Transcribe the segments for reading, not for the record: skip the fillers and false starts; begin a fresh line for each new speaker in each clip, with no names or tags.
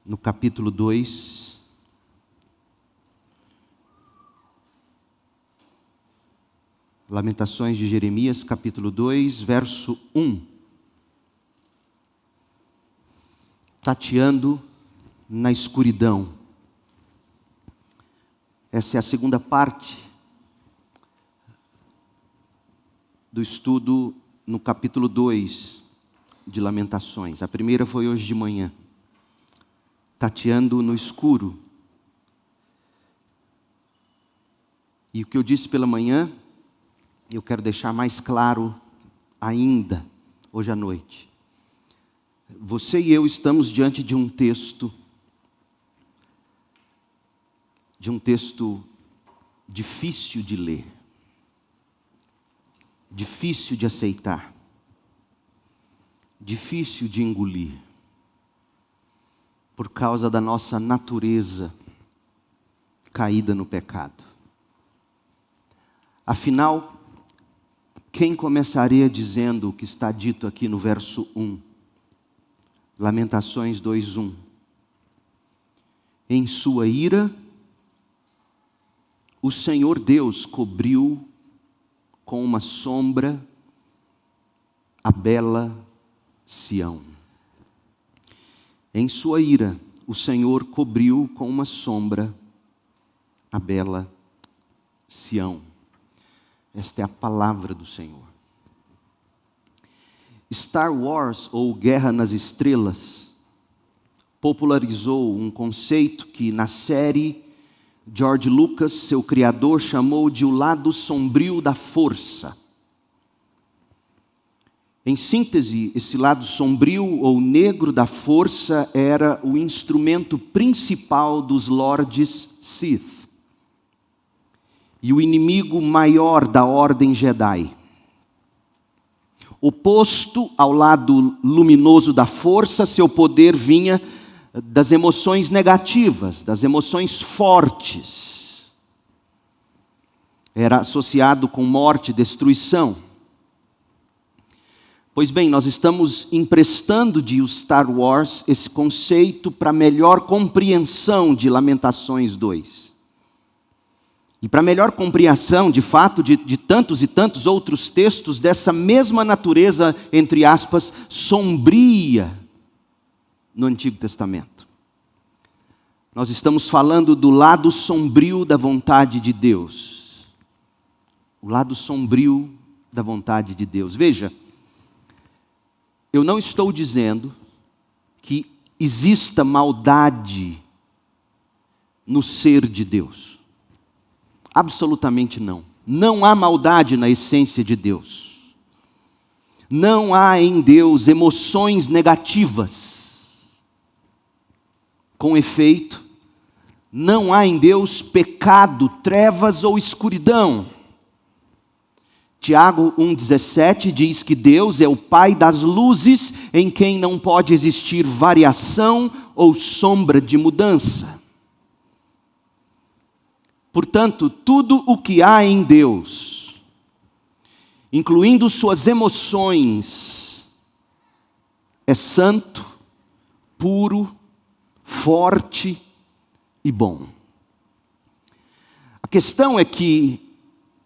no capítulo 2. Lamentações de Jeremias, capítulo 2, verso 1. Tateando na escuridão. Essa é a segunda parte do estudo no capítulo 2 de Lamentações. A primeira foi hoje de manhã. Tateando no escuro. E o que eu disse pela manhã, eu quero deixar mais claro ainda, hoje à noite. Você e eu estamos diante de um texto difícil de ler, difícil de aceitar, difícil de engolir, por causa da nossa natureza caída no pecado. Afinal, quem começaria dizendo o que está dito aqui no verso 1? Lamentações 2:1. Em sua ira, o Senhor Deus cobriu com uma sombra a bela Sião. Em sua ira, o Senhor cobriu com uma sombra a bela Sião. Esta é a palavra do Senhor. Star Wars, ou Guerra nas Estrelas, popularizou um conceito que na série George Lucas, seu criador, chamou de o lado sombrio da força. Em síntese, esse lado sombrio ou negro da força era o instrumento principal dos Lordes Sith e o inimigo maior da Ordem Jedi. Oposto ao lado luminoso da força, seu poder vinha das emoções negativas, das emoções fortes. Era associado com morte e destruição. Pois bem, nós estamos emprestando de Star Wars esse conceito para melhor compreensão de Lamentações 2. E para melhor compreensão, de fato, de tantos e tantos outros textos dessa mesma natureza, entre aspas, sombria no Antigo Testamento. Nós estamos falando do lado sombrio da vontade de Deus. O lado sombrio da vontade de Deus. Veja, eu não estou dizendo que exista maldade no ser de Deus. Absolutamente não. Não há maldade na essência de Deus. Não há em Deus emoções negativas. Com efeito, não há em Deus pecado, trevas ou escuridão. Tiago 1,17 diz que Deus é o Pai das luzes, em quem não pode existir variação ou sombra de mudança. Portanto, tudo o que há em Deus, incluindo suas emoções, é santo, puro, forte e bom. A questão é que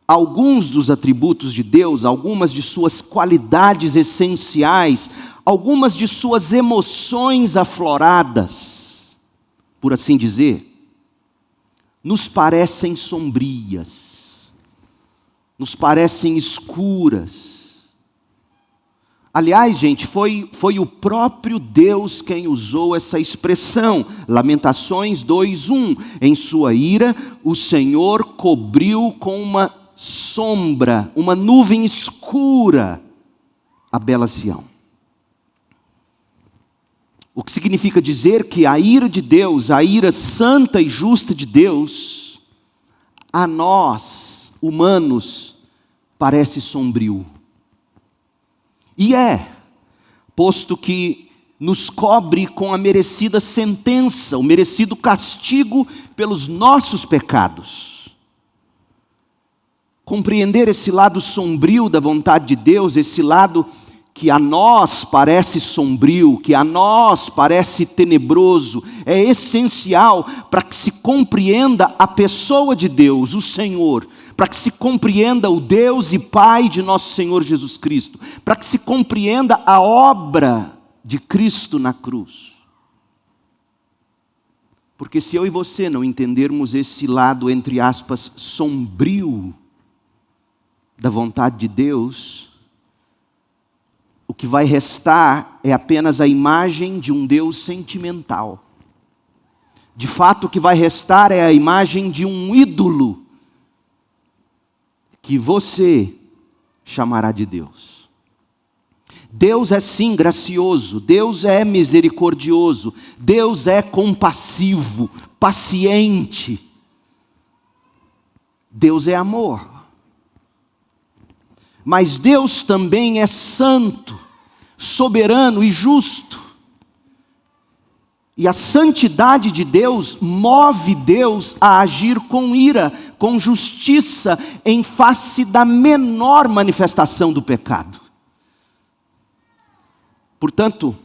alguns dos atributos de Deus, algumas de suas qualidades essenciais, algumas de suas emoções afloradas, por assim dizer, nos parecem sombrias, nos parecem escuras. Aliás, gente, foi o próprio Deus quem usou essa expressão. Lamentações 2:1. Em sua ira, o Senhor cobriu com uma sombra, uma nuvem escura, a bela Sião. O que significa dizer que a ira de Deus, a ira santa e justa de Deus, a nós, humanos, parece sombrio. E posto que nos cobre com a merecida sentença, o merecido castigo pelos nossos pecados. Compreender esse lado sombrio da vontade de Deus, esse lado que a nós parece sombrio, que a nós parece tenebroso, é essencial para que se compreenda a pessoa de Deus, o Senhor, para que se compreenda o Deus e Pai de nosso Senhor Jesus Cristo, para que se compreenda a obra de Cristo na cruz. Porque se eu e você não entendermos esse lado, entre aspas, sombrio da vontade de Deus, o que vai restar é apenas a imagem de um Deus sentimental. De fato, o que vai restar é a imagem de um ídolo que você chamará de Deus. Deus é sim gracioso, Deus é misericordioso, Deus é compassivo, paciente. Deus é amor. Mas Deus também é santo, soberano e justo. E a santidade de Deus move Deus a agir com ira, com justiça, em face da menor manifestação do pecado. Portanto,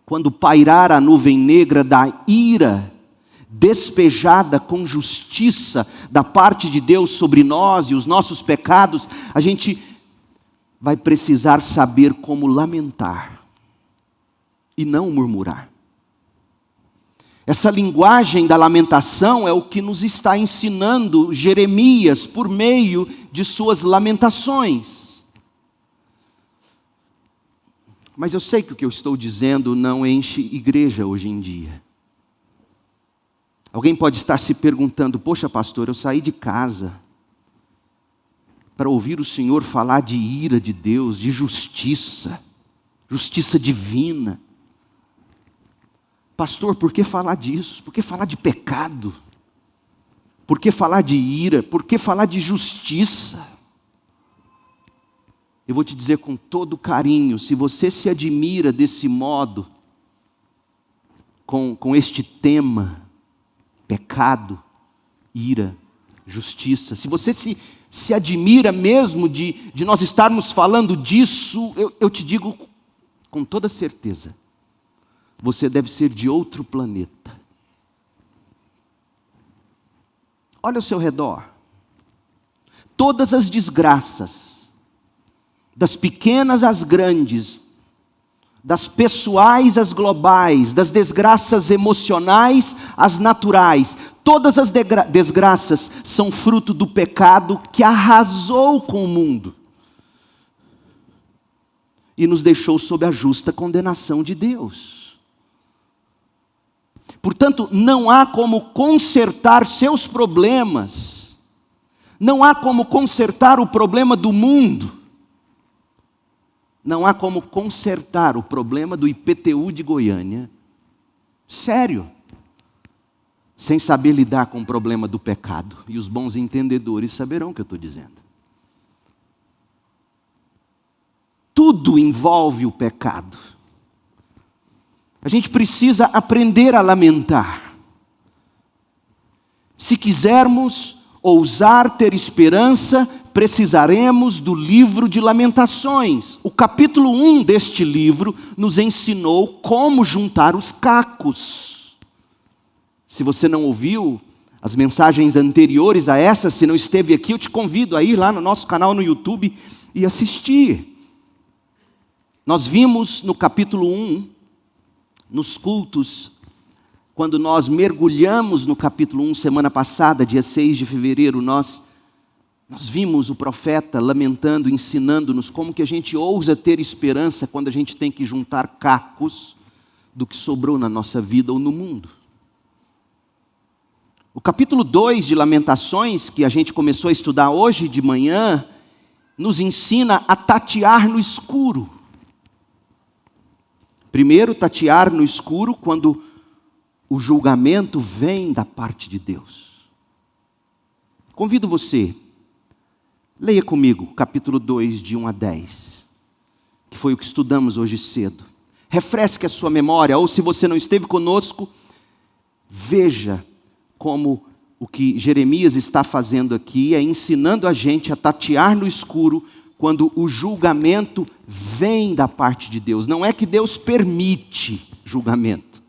quando pairar a nuvem negra da ira, despejada com justiça da parte de Deus sobre nós e os nossos pecados, a gente vai precisar saber como lamentar e não murmurar. Essa linguagem da lamentação é o que nos está ensinando Jeremias por meio de suas lamentações. Mas eu sei que o que eu estou dizendo não enche igreja hoje em dia. Alguém pode estar se perguntando: poxa, pastor, eu saí de casa para ouvir o Senhor falar de ira de Deus, de justiça, justiça divina. Pastor, por que falar disso? Por que falar de pecado? Por que falar de ira? Por que falar de justiça? Eu vou te dizer com todo carinho, se você se admira desse modo, com este tema, pecado, ira, justiça, se você se admira mesmo de nós estarmos falando disso, eu te digo com toda certeza, você deve ser de outro planeta. Olha ao seu redor, todas as desgraças, das pequenas às grandes, das pessoais às globais, das desgraças emocionais às naturais, todas as desgraças são fruto do pecado que arrasou com o mundo e nos deixou sob a justa condenação de Deus. Portanto, não há como consertar seus problemas, não há como consertar o problema do mundo, não há como consertar o problema do IPTU de Goiânia, sério, sem saber lidar com o problema do pecado. E os bons entendedores saberão o que eu estou dizendo. Tudo envolve o pecado. A gente precisa aprender a lamentar. Se quisermos ousar ter esperança, precisaremos do livro de Lamentações. O capítulo 1 deste livro nos ensinou como juntar os cacos. Se você não ouviu as mensagens anteriores a essa, se não esteve aqui, eu te convido a ir lá no nosso canal no YouTube e assistir. Nós vimos no capítulo 1, nos cultos, quando nós mergulhamos no capítulo 1, semana passada, dia 6 de fevereiro, nós vimos o profeta lamentando, ensinando-nos como que a gente ousa ter esperança quando a gente tem que juntar cacos do que sobrou na nossa vida ou no mundo. O capítulo 2 de Lamentações, que a gente começou a estudar hoje de manhã, nos ensina a tatear no escuro. Primeiro, tatear no escuro quando o julgamento vem da parte de Deus. Convido você, leia comigo capítulo 2, de 1 a 10, que foi o que estudamos hoje cedo. Refresque a sua memória, ou se você não esteve conosco, veja como o que Jeremias está fazendo aqui é ensinando a gente a tatear no escuro quando o julgamento vem da parte de Deus. Não é que Deus permite julgamento.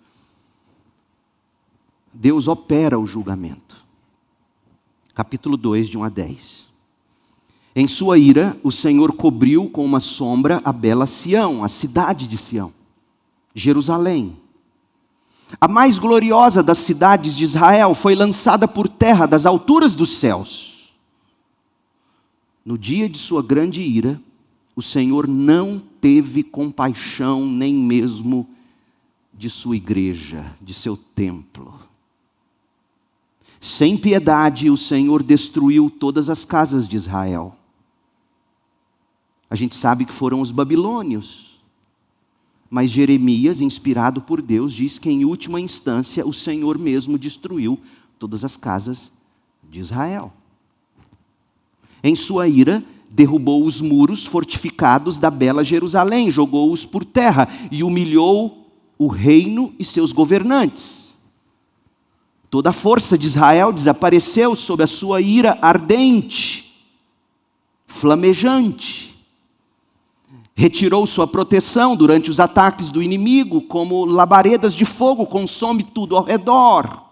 Deus opera o julgamento. Capítulo 2, de 1 a 10. Em sua ira, o Senhor cobriu com uma sombra a bela Sião, a cidade de Sião, Jerusalém. A mais gloriosa das cidades de Israel foi lançada por terra das alturas dos céus. No dia de sua grande ira, o Senhor não teve compaixão nem mesmo de sua igreja, de seu templo. Sem piedade, o Senhor destruiu todas as casas de Israel. A gente sabe que foram os babilônios. Mas Jeremias, inspirado por Deus, diz que em última instância o Senhor mesmo destruiu todas as casas de Israel. Em sua ira, derrubou os muros fortificados da bela Jerusalém, jogou-os por terra e humilhou o reino e seus governantes. Toda a força de Israel desapareceu sob a sua ira ardente, flamejante. Retirou sua proteção durante os ataques do inimigo, como labaredas de fogo, consome tudo ao redor.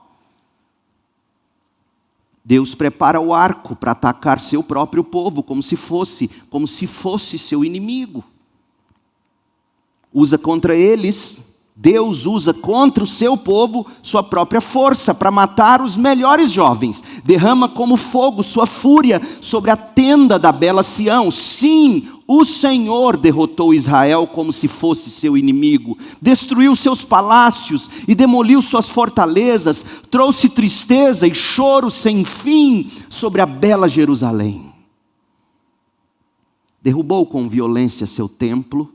Deus prepara o arco para atacar seu próprio povo, como se fosse seu inimigo. Deus usa contra o seu povo sua própria força para matar os melhores jovens. Derrama como fogo sua fúria sobre a tenda da bela Sião. Sim, o Senhor derrotou Israel como se fosse seu inimigo. Destruiu seus palácios e demoliu suas fortalezas. Trouxe tristeza e choro sem fim sobre a bela Jerusalém. Derrubou com violência seu templo,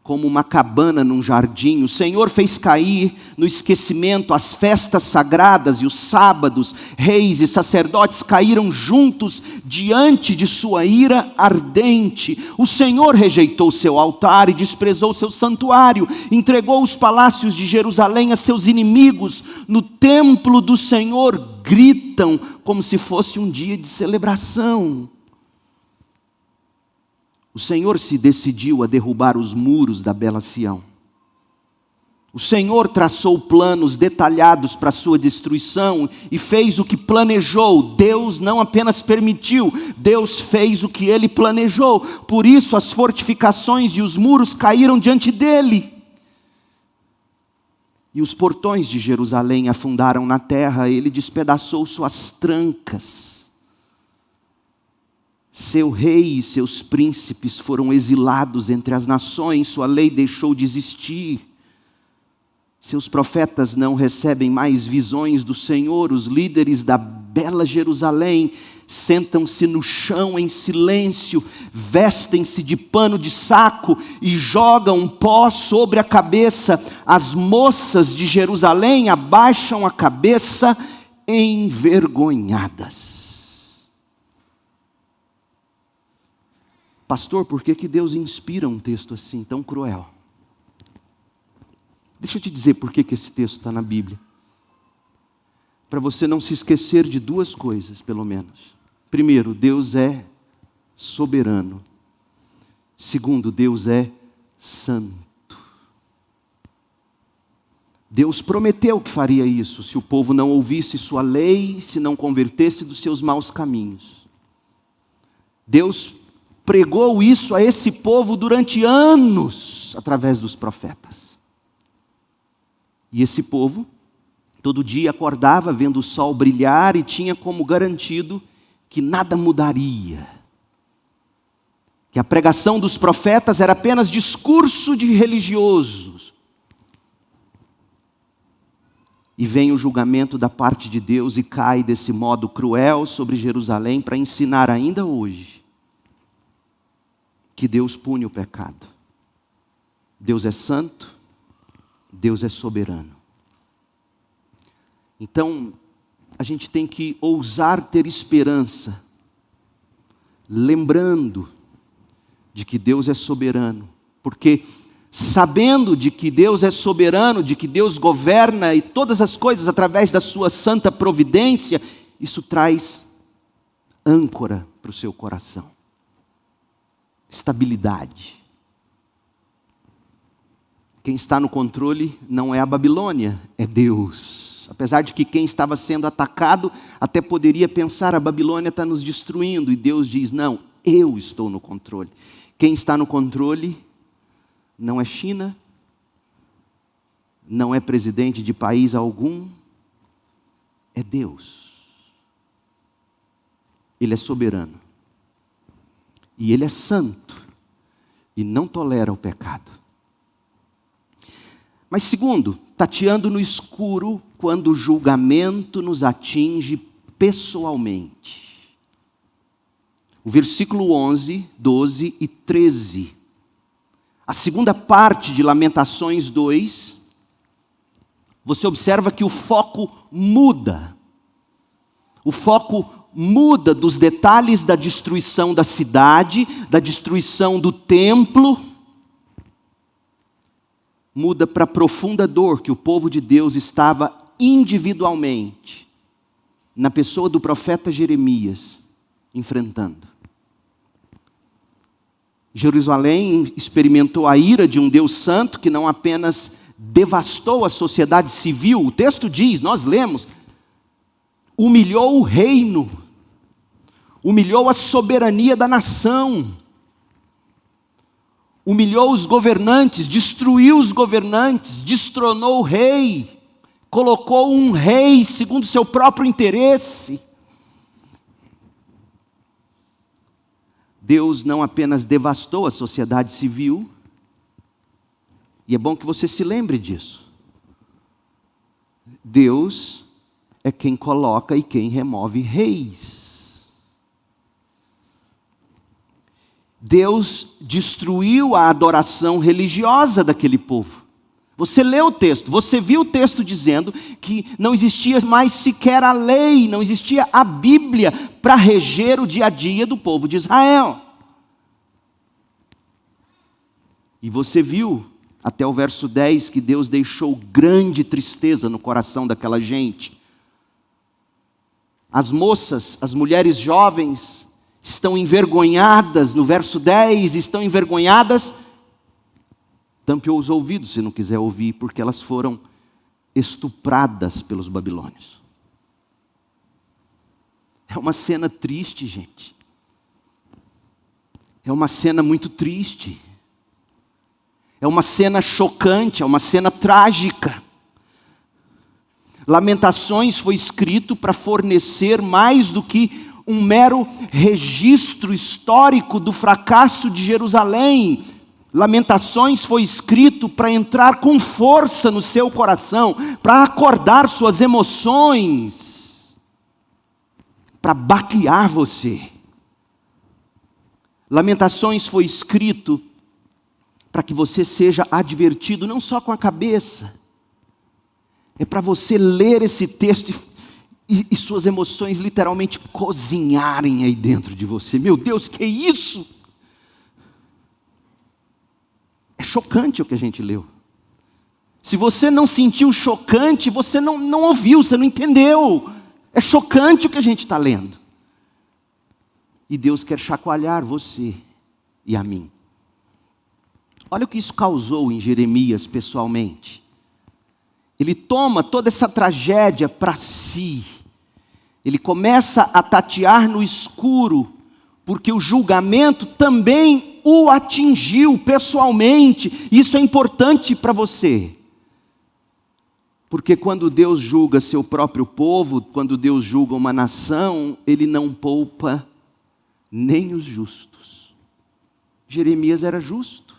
como uma cabana num jardim. O Senhor fez cair no esquecimento as festas sagradas e os sábados. Reis e sacerdotes caíram juntos diante de sua ira ardente. O Senhor rejeitou seu altar e desprezou seu santuário. Entregou os palácios de Jerusalém a seus inimigos. No templo do Senhor gritam como se fosse um dia de celebração. O Senhor se decidiu a derrubar os muros da bela Sião. O Senhor traçou planos detalhados para a sua destruição e fez o que planejou. Deus não apenas permitiu, Deus fez o que Ele planejou. Por isso as fortificações e os muros caíram diante dEle. E os portões de Jerusalém afundaram na terra, Ele despedaçou suas trancas. Seu rei e seus príncipes foram exilados entre as nações, sua lei deixou de existir. Seus profetas não recebem mais visões do Senhor, os líderes da bela Jerusalém sentam-se no chão em silêncio, vestem-se de pano de saco e jogam pó sobre a cabeça. As moças de Jerusalém abaixam a cabeça envergonhadas. Pastor, por que Deus inspira um texto assim, tão cruel? Deixa eu te dizer por que esse texto está na Bíblia. Para você não se esquecer de duas coisas, pelo menos. Primeiro, Deus é soberano. Segundo, Deus é santo. Deus prometeu que faria isso, se o povo não ouvisse sua lei, se não convertesse dos seus maus caminhos. Deus pregou isso a esse povo durante anos, através dos profetas. E esse povo, todo dia acordava vendo o sol brilhar e tinha como garantido que nada mudaria. Que a pregação dos profetas era apenas discurso de religiosos. E vem o julgamento da parte de Deus e cai desse modo cruel sobre Jerusalém para ensinar ainda hoje que Deus pune o pecado. Deus é santo, Deus é soberano. Então, a gente tem que ousar ter esperança, lembrando de que Deus é soberano, porque sabendo de que Deus é soberano, de que Deus governa e todas as coisas através da sua santa providência, isso traz âncora para o seu coração. estabilidade. Quem está no controle não é a Babilônia, é Deus. Apesar de que quem estava sendo atacado até poderia pensar, a Babilônia está nos destruindo, e Deus diz, não, eu estou no controle. Quem está no controle não é China, não é presidente de país algum, é Deus. Ele é soberano. E Ele é santo. E não tolera o pecado. Mas segundo, tateando no escuro quando o julgamento nos atinge pessoalmente. O versículo 11, 12 e 13. A segunda parte de Lamentações 2, você observa que o foco muda. O foco muda dos detalhes da destruição da cidade, da destruição do templo, muda para a profunda dor que o povo de Deus estava individualmente, na pessoa do profeta Jeremias, enfrentando. Jerusalém experimentou a ira de um Deus santo que não apenas devastou a sociedade civil, o texto diz, nós lemos, humilhou o reino, humilhou a soberania da nação, humilhou os governantes, destruiu os governantes, destronou o rei, colocou um rei segundo seu próprio interesse. Deus não apenas devastou a sociedade civil, e é bom que você se lembre disso. Deus é quem coloca e quem remove reis. Deus destruiu a adoração religiosa daquele povo. Você leu o texto, você viu o texto dizendo que não existia mais sequer a lei, não existia a Bíblia para reger o dia a dia do povo de Israel. E você viu, até o verso 10, que Deus deixou grande tristeza no coração daquela gente. As moças, as mulheres jovens, estão envergonhadas, no verso 10, estão envergonhadas. Tampe os ouvidos se não quiser ouvir, porque elas foram estupradas pelos babilônios. É uma cena triste, gente. É uma cena muito triste. É uma cena chocante, é uma cena trágica. Lamentações foi escrito para fornecer mais do que um mero registro histórico do fracasso de Jerusalém. Lamentações foi escrito para entrar com força no seu coração, para acordar suas emoções, para baquear você. Lamentações foi escrito para que você seja advertido, não só com a cabeça, é para você ler esse texto e suas emoções literalmente cozinharem aí dentro de você. Meu Deus, que é isso? É chocante o que a gente leu. Se você não sentiu chocante, você não ouviu, você não entendeu. É chocante o que a gente está lendo. E Deus quer chacoalhar você e a mim. Olha o que isso causou em Jeremias pessoalmente. Ele toma toda essa tragédia para si. Ele começa a tatear no escuro, porque o julgamento também o atingiu pessoalmente. Isso é importante para você. Porque quando Deus julga seu próprio povo, quando Deus julga uma nação, Ele não poupa nem os justos. Jeremias era justo.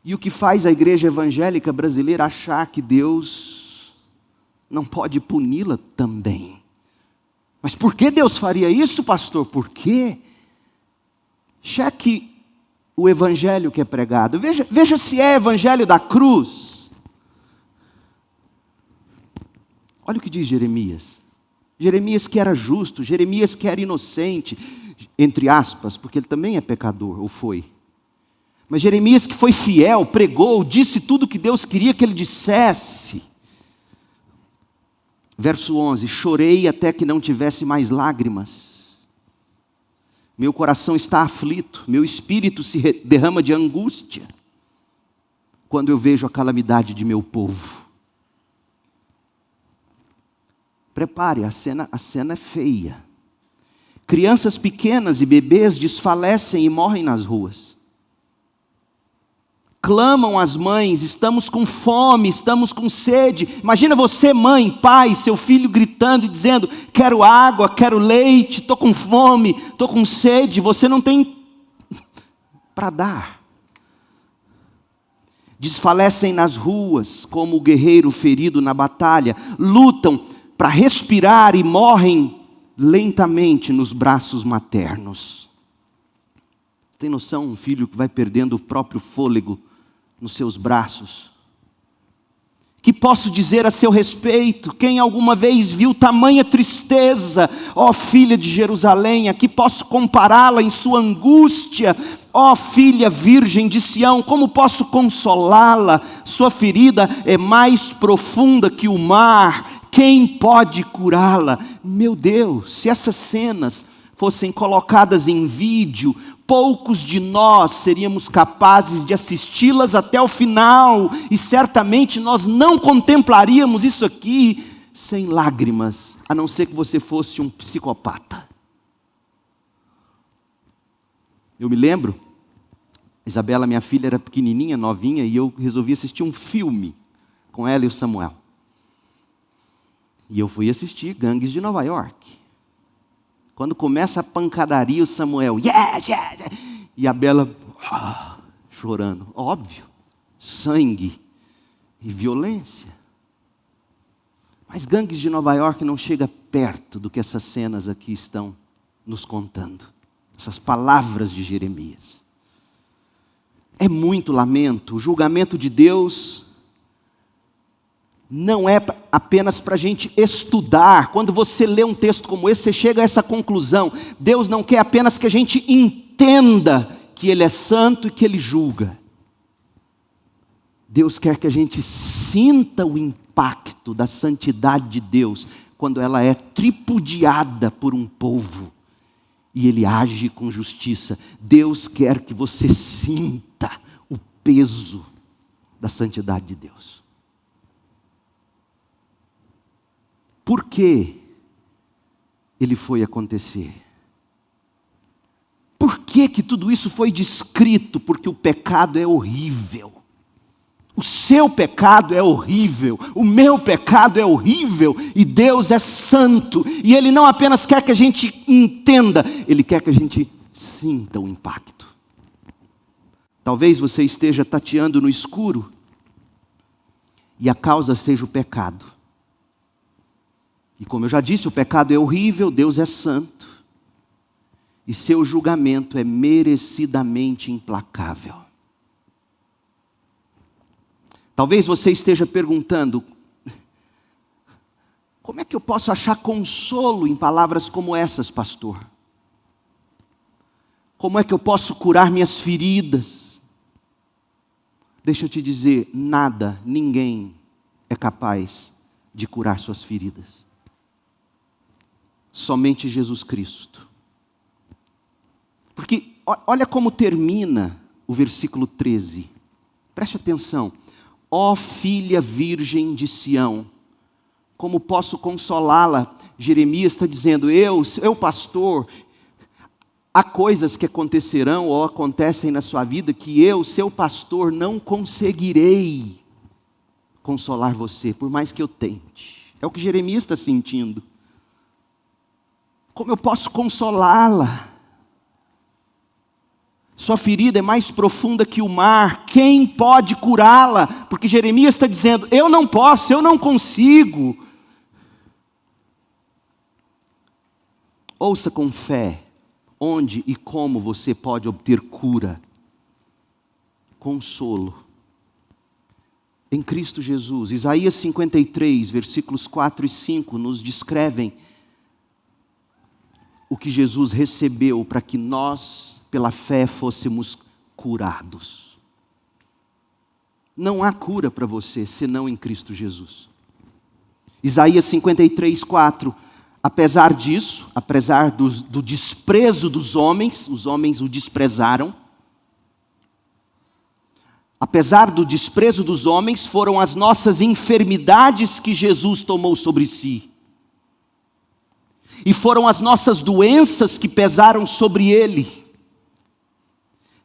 E o que faz a igreja evangélica brasileira achar que Deus não pode puni-la também. Mas por que Deus faria isso, pastor? Por quê? Cheque o evangelho que é pregado. Veja se é evangelho da cruz. Olha o que diz Jeremias. Jeremias que era justo, Jeremias que era inocente, entre aspas, porque ele também é pecador, ou foi. Mas Jeremias que foi fiel, pregou, disse tudo o que Deus queria que ele dissesse. Verso 11, chorei até que não tivesse mais lágrimas. Meu coração está aflito, meu espírito se derrama de angústia quando eu vejo a calamidade de meu povo. Prepare, a cena é feia. Crianças pequenas e bebês desfalecem e morrem nas ruas. Clamam as mães, estamos com fome, estamos com sede. Imagina você, mãe, pai, seu filho gritando e dizendo: quero água, quero leite, estou com fome, estou com sede. Você não tem para dar. Desfalecem nas ruas como o guerreiro ferido na batalha. Lutam para respirar e morrem lentamente nos braços maternos. Tem noção, um filho que vai perdendo o próprio fôlego nos seus braços? Que posso dizer a seu respeito? Quem alguma vez viu tamanha tristeza, ó filha de Jerusalém? Aqui posso compará-la em sua angústia, ó filha virgem de Sião, como posso consolá-la? Sua ferida é mais profunda que o mar, quem pode curá-la? Meu Deus, se essas cenas fossem colocadas em vídeo, poucos de nós seríamos capazes de assisti-las até o final, e certamente nós não contemplaríamos isso aqui sem lágrimas, a não ser que você fosse um psicopata. Eu me lembro, Isabela, minha filha, era pequenininha, novinha, e eu resolvi assistir um filme com ela e o Samuel. E eu fui assistir Gangues de Nova York. Quando começa a pancadaria, o Samuel, yes, yes, e a Bela, chorando. Óbvio, sangue e violência. Mas Gangues de Nova York não chega perto do que essas cenas aqui estão nos contando. Essas palavras de Jeremias. É muito lamento. O julgamento de Deus não é apenas para a gente estudar. Quando você lê um texto como esse, você chega a essa conclusão. Deus não quer apenas que a gente entenda que Ele é santo e que Ele julga. Deus quer que a gente sinta o impacto da santidade de Deus quando ela é tripudiada por um povo e Ele age com justiça. Deus quer que você sinta o peso da santidade de Deus. Por que ele foi acontecer? Por que tudo isso foi descrito? Porque o pecado é horrível. O seu pecado é horrível. O meu pecado é horrível. E Deus é santo. E Ele não apenas quer que a gente entenda, Ele quer que a gente sinta o impacto. Talvez você esteja tateando no escuro e a causa seja o pecado. E como eu já disse, o pecado é horrível, Deus é santo. E seu julgamento é merecidamente implacável. Talvez você esteja perguntando, como é que eu posso achar consolo em palavras como essas, pastor? Como é que eu posso curar minhas feridas? Deixa eu te dizer, nada, ninguém é capaz de curar suas feridas. Somente Jesus Cristo. Porque olha como termina o versículo 13. Preste atenção. Ó filha virgem de Sião, como posso consolá-la? Jeremias está dizendo, eu pastor, há coisas que acontecerão ou acontecem na sua vida que eu, seu pastor, não conseguirei consolar você, por mais que eu tente. É o que Jeremias está sentindo. Como eu posso consolá-la? Sua ferida é mais profunda que o mar. Quem pode curá-la? Porque Jeremias está dizendo, eu não posso, eu não consigo. Ouça com fé, onde e como você pode obter cura, consolo, em Cristo Jesus. Isaías 53, versículos 4 e 5, nos descrevem o que Jesus recebeu para que nós, pela fé, fôssemos curados. Não há cura para você, senão em Cristo Jesus. Isaías 53, 4. apesar disso, apesar do desprezo dos homens, os homens o desprezaram. Apesar do desprezo dos homens, foram as nossas enfermidades que Jesus tomou sobre si. E foram as nossas doenças que pesaram sobre ele.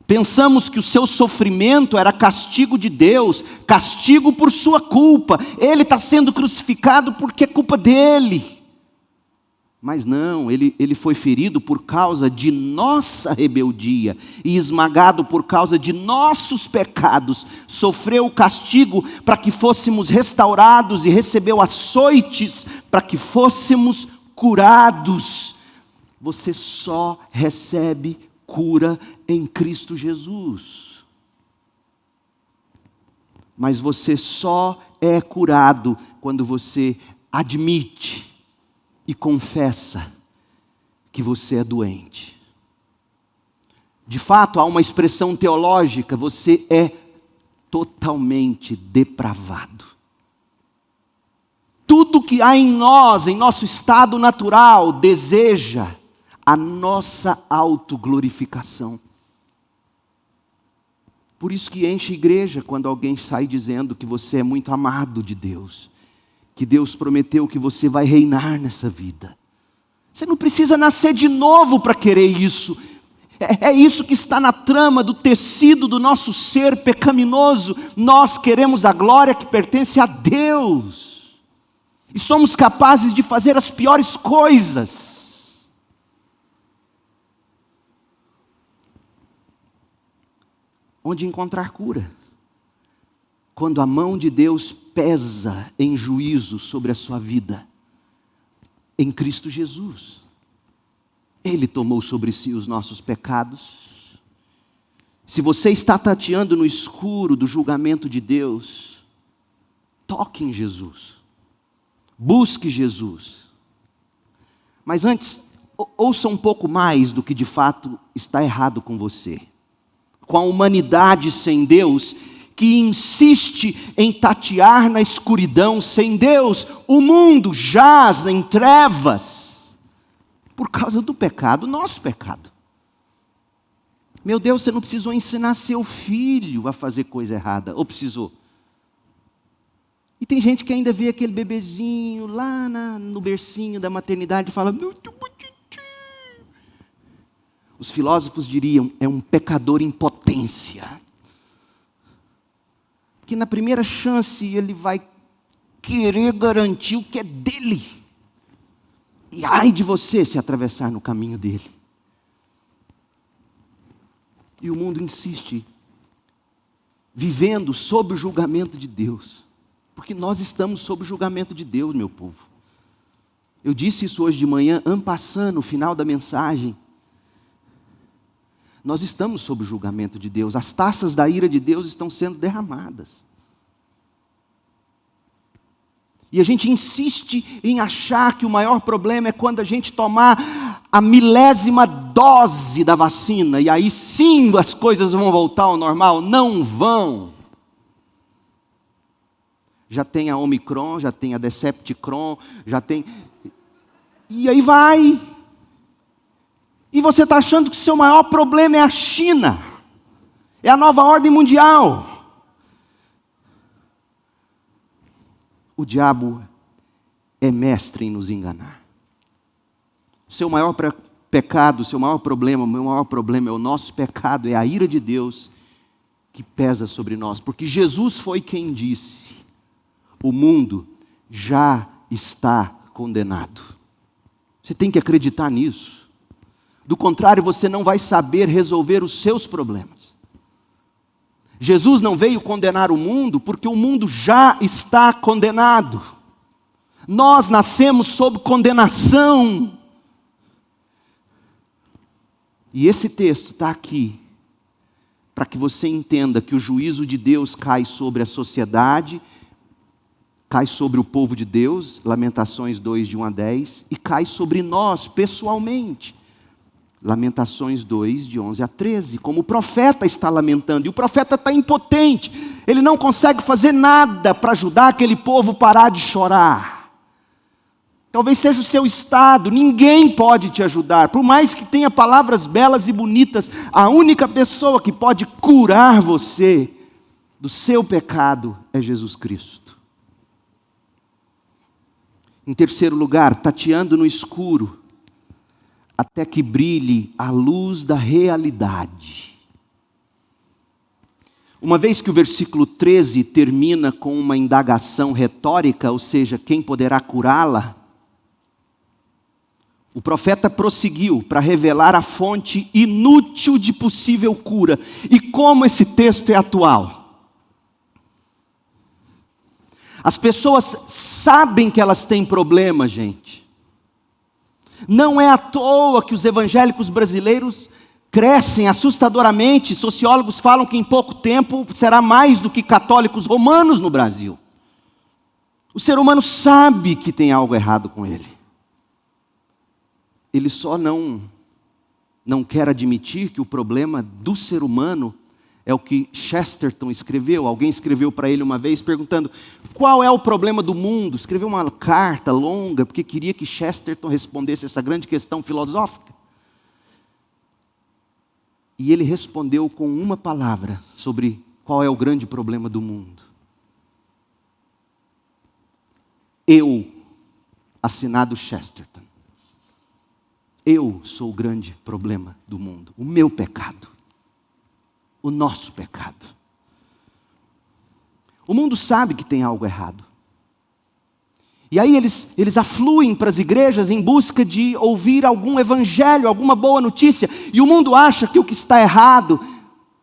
Pensamos que o seu sofrimento era castigo de Deus, castigo por sua culpa. Ele está sendo crucificado porque é culpa dele. Mas não, ele foi ferido por causa de nossa rebeldia e esmagado por causa de nossos pecados. Sofreu o castigo para que fôssemos restaurados e recebeu açoites para que fôssemos curados. Você só recebe cura em Cristo Jesus. Mas você só é curado quando você admite e confessa que você é doente. De fato, há uma expressão teológica: você é totalmente depravado. Tudo que há em nós, em nosso estado natural, deseja a nossa autoglorificação. Por isso que enche a igreja quando alguém sai dizendo que você é muito amado de Deus, que Deus prometeu que você vai reinar nessa vida. Você não precisa nascer de novo para querer isso. É isso que está na trama do tecido do nosso ser pecaminoso. Nós queremos a glória que pertence a Deus. E somos capazes de fazer as piores coisas. Onde encontrar cura? Quando a mão de Deus pesa em juízo sobre a sua vida, em Cristo Jesus. Ele tomou sobre si os nossos pecados. Se você está tateando no escuro do julgamento de Deus, toque em Jesus. Busque Jesus. Mas antes, ouça um pouco mais do que de fato está errado com você. Com a humanidade sem Deus, que insiste em tatear na escuridão sem Deus, o mundo jaz em trevas, por causa do pecado, nosso pecado. Meu Deus, você não precisou ensinar seu filho a fazer coisa errada, ou precisou? E tem gente que ainda vê aquele bebezinho lá no bercinho da maternidade e fala: muito bonitinho. Os filósofos diriam: é um pecador em potência. Que na primeira chance ele vai querer garantir o que é dele. E ai de você se atravessar no caminho dele. E o mundo insiste, vivendo sob o julgamento de Deus. Porque nós estamos sob o julgamento de Deus, meu povo. Eu disse isso hoje de manhã, en passant, no final da mensagem. Nós estamos sob o julgamento de Deus. As taças da ira de Deus estão sendo derramadas. E a gente insiste em achar que o maior problema é quando a gente tomar a milésima dose da vacina. E aí sim as coisas vão voltar ao normal. Não vão. Já tem a Omicron, já tem a Decepticron, já tem... E aí vai... E você está achando que o seu maior problema é a China. É a nova ordem mundial. O diabo é mestre em nos enganar. O seu maior pecado, o seu maior problema, o meu maior problema é o nosso pecado, é a ira de Deus que pesa sobre nós. Porque Jesus foi quem disse: o mundo já está condenado. Você tem que acreditar nisso. Do contrário, você não vai saber resolver os seus problemas. Jesus não veio condenar o mundo, porque o mundo já está condenado. Nós nascemos sob condenação. E esse texto está aqui, para que você entenda que o juízo de Deus cai sobre a sociedade, cai sobre o povo de Deus, Lamentações 2, de 1 a 10, e cai sobre nós, pessoalmente. Lamentações 2, de 11 a 13, como o profeta está lamentando, e o profeta está impotente, ele não consegue fazer nada para ajudar aquele povo a parar de chorar. Talvez seja o seu estado, ninguém pode te ajudar. Por mais que tenha palavras belas e bonitas, a única pessoa que pode curar você do seu pecado é Jesus Cristo. Em terceiro lugar, tateando no escuro, até que brilhe a luz da realidade. Uma vez que o versículo 13 termina com uma indagação retórica, ou seja, quem poderá curá-la? O profeta prosseguiu para revelar a fonte inútil de possível cura. E como esse texto é atual? As pessoas sabem que elas têm problema, gente. Não é à toa que os evangélicos brasileiros crescem assustadoramente. Sociólogos falam que em pouco tempo será mais do que católicos romanos no Brasil. O ser humano sabe que tem algo errado com ele. Ele só não quer admitir que o problema do ser humano é o que Chesterton escreveu. Alguém escreveu para ele uma vez perguntando qual é o problema do mundo. Escreveu uma carta longa porque queria que Chesterton respondesse essa grande questão filosófica. E ele respondeu com uma palavra sobre qual é o grande problema do mundo. Eu, assinado Chesterton. Eu sou o grande problema do mundo. O meu pecado. O nosso pecado. O mundo sabe que tem algo errado. E aí eles afluem para as igrejas em busca de ouvir algum evangelho, alguma boa notícia. E o mundo acha que o que está errado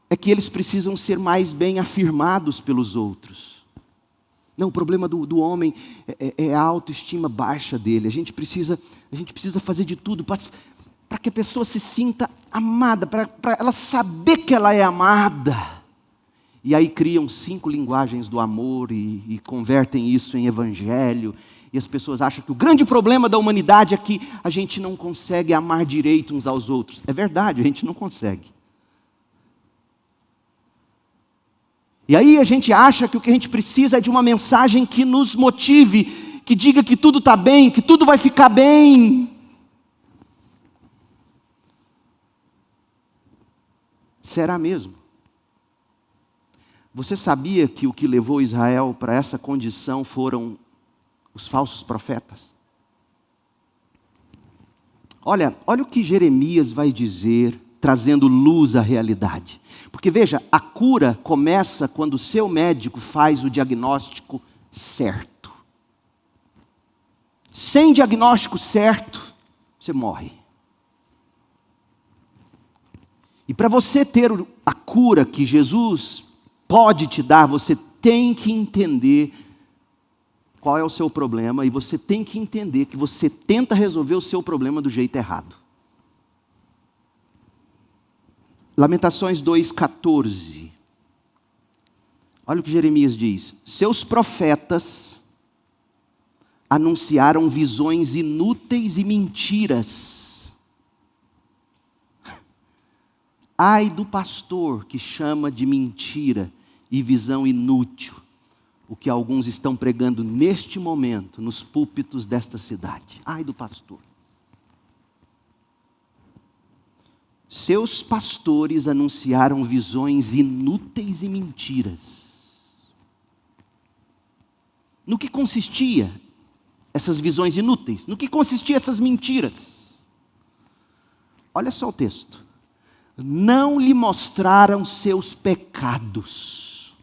é que eles precisam ser mais bem afirmados pelos outros. Não, o problema do homem é a autoestima baixa dele. A gente precisa fazer de tudo para que a pessoa se sinta amada, para ela saber que ela é amada. E aí criam 5 linguagens do amor e convertem isso em evangelho. E as pessoas acham que o grande problema da humanidade é que a gente não consegue amar direito uns aos outros. É verdade, a gente não consegue. E aí a gente acha que o que a gente precisa é de uma mensagem que nos motive, que diga que tudo está bem, que tudo vai ficar bem. Será mesmo? Você sabia que o que levou Israel para essa condição foram os falsos profetas? Olha o que Jeremias vai dizer, trazendo luz à realidade. Porque veja, a cura começa quando o seu médico faz o diagnóstico certo. Sem diagnóstico certo, você morre. E para você ter a cura que Jesus pode te dar, você tem que entender qual é o seu problema e você tem que entender que você tenta resolver o seu problema do jeito errado. Lamentações 2,14. Olha o que Jeremias diz. Seus profetas anunciaram visões inúteis e mentiras. Ai do pastor que chama de mentira e visão inútil o que alguns estão pregando neste momento nos púlpitos desta cidade. Ai do pastor. Seus pastores anunciaram visões inúteis e mentiras. No que consistia essas visões inúteis? No que consistiam essas mentiras? Olha só o texto. Não lhe mostraram seus pecados.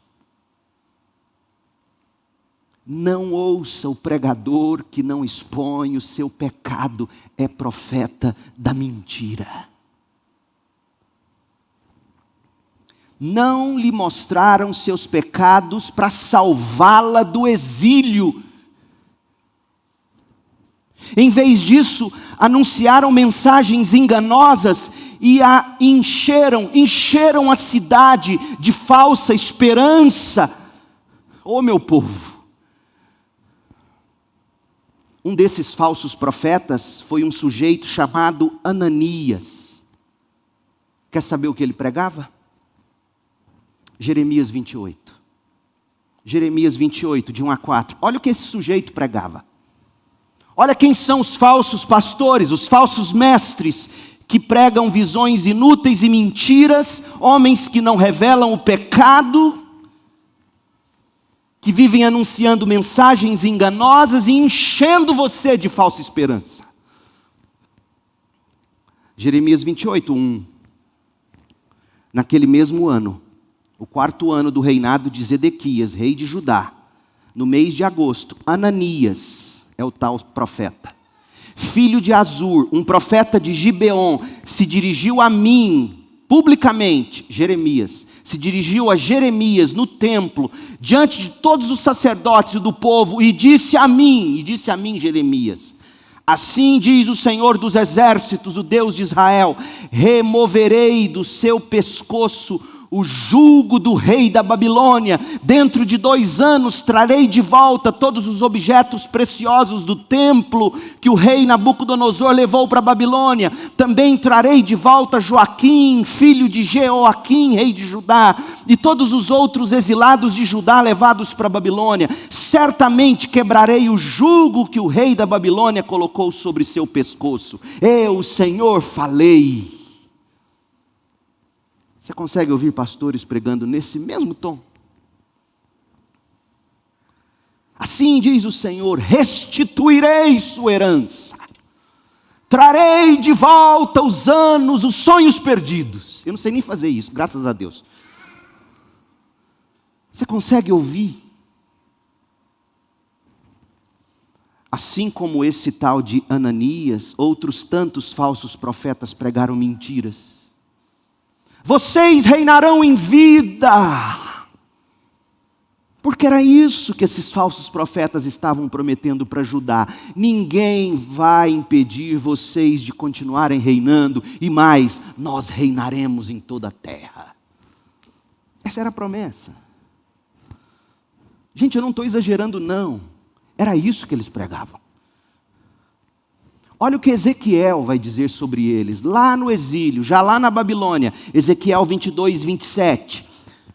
Não ouça o pregador que não expõe o seu pecado, é profeta da mentira. Não lhe mostraram seus pecados para salvá-la do exílio. Em vez disso, anunciaram mensagens enganosas e a encheram a cidade de falsa esperança. Ô meu povo! Um desses falsos profetas foi um sujeito chamado Ananias. Quer saber o que ele pregava? Jeremias 28. Jeremias 28, de 1 a 4. Olha o que esse sujeito pregava. Olha quem são os falsos pastores, os falsos mestres, que pregam visões inúteis e mentiras, homens que não revelam o pecado, que vivem anunciando mensagens enganosas e enchendo você de falsa esperança. Jeremias 28:1. Naquele mesmo ano, o 4º ano do reinado de Zedequias, rei de Judá, no mês de agosto, Ananias é o tal profeta, filho de Azur, um profeta de Gibeon, se dirigiu a mim, publicamente, Jeremias, se dirigiu a Jeremias no templo, diante de todos os sacerdotes do povo, e disse a mim, Jeremias: assim diz o Senhor dos exércitos, o Deus de Israel: removerei do seu pescoço o jugo do rei da Babilônia. Dentro de 2 anos trarei de volta todos os objetos preciosos do templo que o rei Nabucodonosor levou para a Babilônia. Também trarei de volta Joaquim, filho de Jeoaquim, rei de Judá, e todos os outros exilados de Judá levados para a Babilônia. Certamente quebrarei o jugo que o rei da Babilônia colocou sobre seu pescoço. Eu, o Senhor, falei. Você consegue ouvir pastores pregando nesse mesmo tom? Assim diz o Senhor: restituirei sua herança, trarei de volta os anos, os sonhos perdidos. Eu não sei nem fazer isso, graças a Deus. Você consegue ouvir? Assim como esse tal de Ananias, outros tantos falsos profetas pregaram mentiras. Vocês reinarão em vida. Porque era isso que esses falsos profetas estavam prometendo para Judá. Ninguém vai impedir vocês de continuarem reinando, e mais, nós reinaremos em toda a terra. Essa era a promessa. Gente, eu não estou exagerando não. Era isso que eles pregavam. Olha o que Ezequiel vai dizer sobre eles, lá no exílio, já lá na Babilônia, Ezequiel 22:27.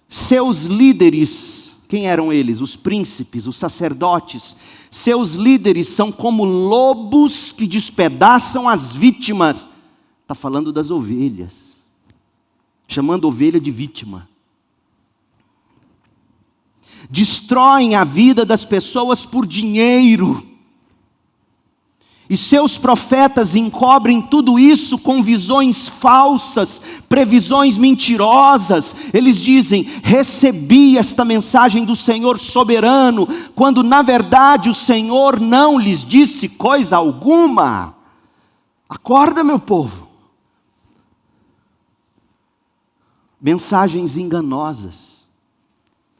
Seus líderes, quem eram eles? Os príncipes, os sacerdotes. Seus líderes são como lobos que despedaçam as vítimas. Está falando das ovelhas, chamando ovelha de vítima. Destroem a vida das pessoas por dinheiro. E seus profetas encobrem tudo isso com visões falsas, previsões mentirosas. Eles dizem: recebi esta mensagem do Senhor soberano, quando na verdade o Senhor não lhes disse coisa alguma. Acorda, meu povo. Mensagens enganosas,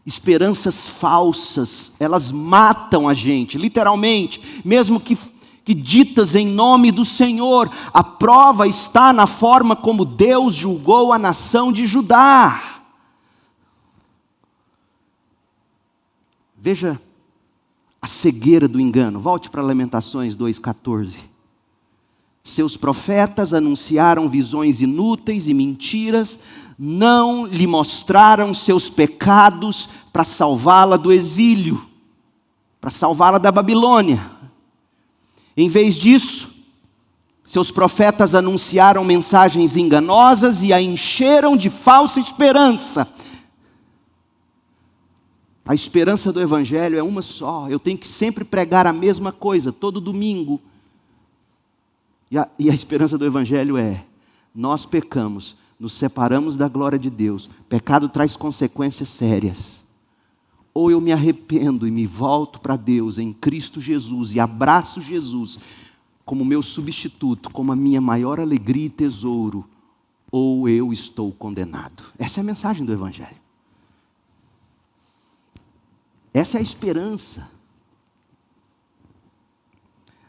esperanças falsas, elas matam a gente, literalmente, mesmo que ditas em nome do Senhor. A prova está na forma como Deus julgou a nação de Judá. Veja a cegueira do engano. Volte para Lamentações 2:14. Seus profetas anunciaram visões inúteis e mentiras, não lhe mostraram seus pecados para salvá-la do exílio, para salvá-la da Babilônia. Em vez disso, seus profetas anunciaram mensagens enganosas e a encheram de falsa esperança. A esperança do Evangelho é uma só. Eu tenho que sempre pregar a mesma coisa, todo domingo. E a esperança do Evangelho é: nós pecamos, nos separamos da glória de Deus. Pecado traz consequências sérias. Ou eu me arrependo e me volto para Deus em Cristo Jesus e abraço Jesus como meu substituto, como a minha maior alegria e tesouro, ou eu estou condenado. Essa é a mensagem do Evangelho. Essa é a esperança.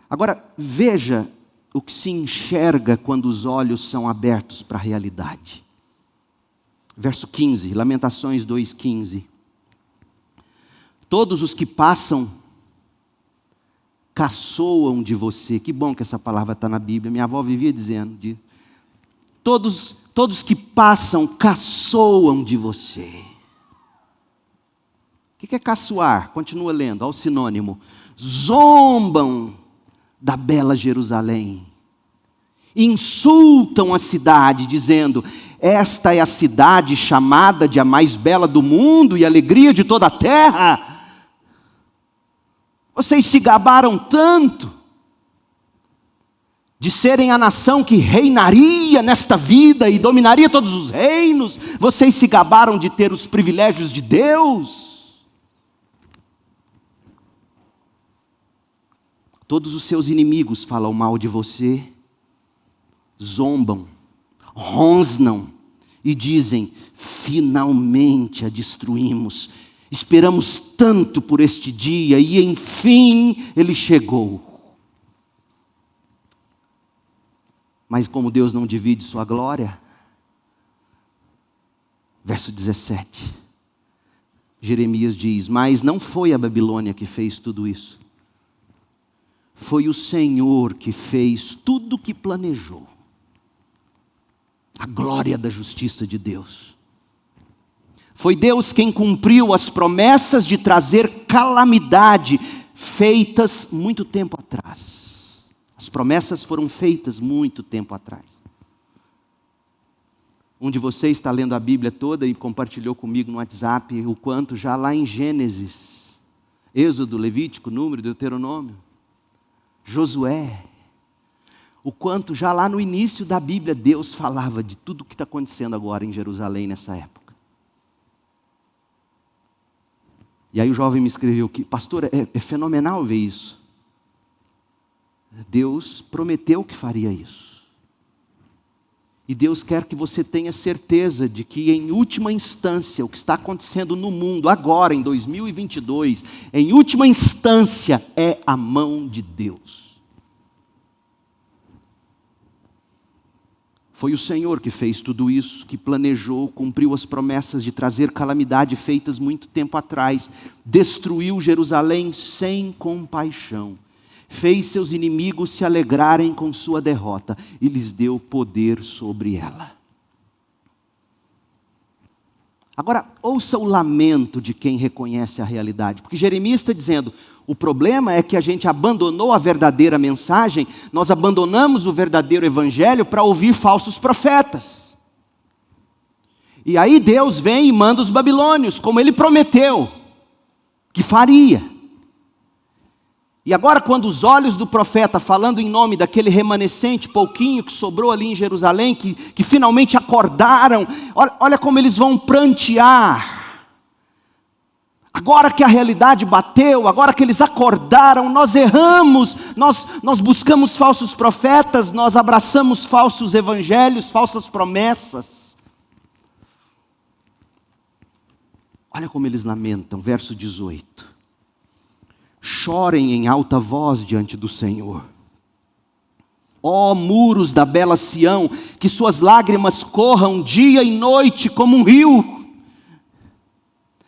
Agora, veja o que se enxerga quando os olhos são abertos para a realidade. Verso 15, Lamentações 2:15. Todos os que passam caçoam de você. Que bom que essa palavra está na Bíblia. Minha avó vivia dizendo. Todos que passam caçoam de você. O que é caçoar? Continua lendo, olha o sinônimo. Zombam da bela Jerusalém. Insultam a cidade, dizendo: esta é a cidade chamada de a mais bela do mundo e alegria de toda a terra. Vocês se gabaram tanto de serem a nação que reinaria nesta vida e dominaria todos os reinos. Vocês se gabaram de ter os privilégios de Deus. Todos os seus inimigos falam mal de você, zombam, rosnam e dizem: finalmente a destruímos. Esperamos tanto por este dia e enfim ele chegou. Mas como Deus não divide sua glória, verso 17, Jeremias diz: mas não foi a Babilônia que fez tudo isso. Foi o Senhor que fez tudo o que planejou. A glória da justiça de Deus. Foi Deus quem cumpriu as promessas de trazer calamidade feitas muito tempo atrás. As promessas foram feitas muito tempo atrás. Um de vocês está lendo a Bíblia toda e compartilhou comigo no WhatsApp o quanto já lá em Gênesis, Êxodo, Levítico, Número, Deuteronômio, Josué, o quanto já lá no início da Bíblia Deus falava de tudo o que está acontecendo agora em Jerusalém nessa época. E aí o jovem me escreveu que: pastor, é fenomenal ver isso. Deus prometeu que faria isso. E Deus quer que você tenha certeza de que, em última instância, o que está acontecendo no mundo agora, em 2022, em última instância, é a mão de Deus. Foi o Senhor que fez tudo isso, que planejou, cumpriu as promessas de trazer calamidade feitas muito tempo atrás, destruiu Jerusalém sem compaixão, fez seus inimigos se alegrarem com sua derrota e lhes deu poder sobre ela. Agora, ouça o lamento de quem reconhece a realidade, porque Jeremias está dizendo: o problema é que a gente abandonou a verdadeira mensagem, nós abandonamos o verdadeiro evangelho para ouvir falsos profetas. E aí Deus vem e manda os babilônios, como ele prometeu que faria. E agora, quando os olhos do profeta, falando em nome daquele remanescente pouquinho que sobrou ali em Jerusalém, que finalmente acordaram, olha como eles vão prantear. Agora que a realidade bateu, agora que eles acordaram, nós erramos, nós buscamos falsos profetas, nós abraçamos falsos evangelhos, falsas promessas. Olha como eles lamentam, verso 18. Chorem em alta voz diante do Senhor. Ó muros da bela Sião, que suas lágrimas corram dia e noite como um rio.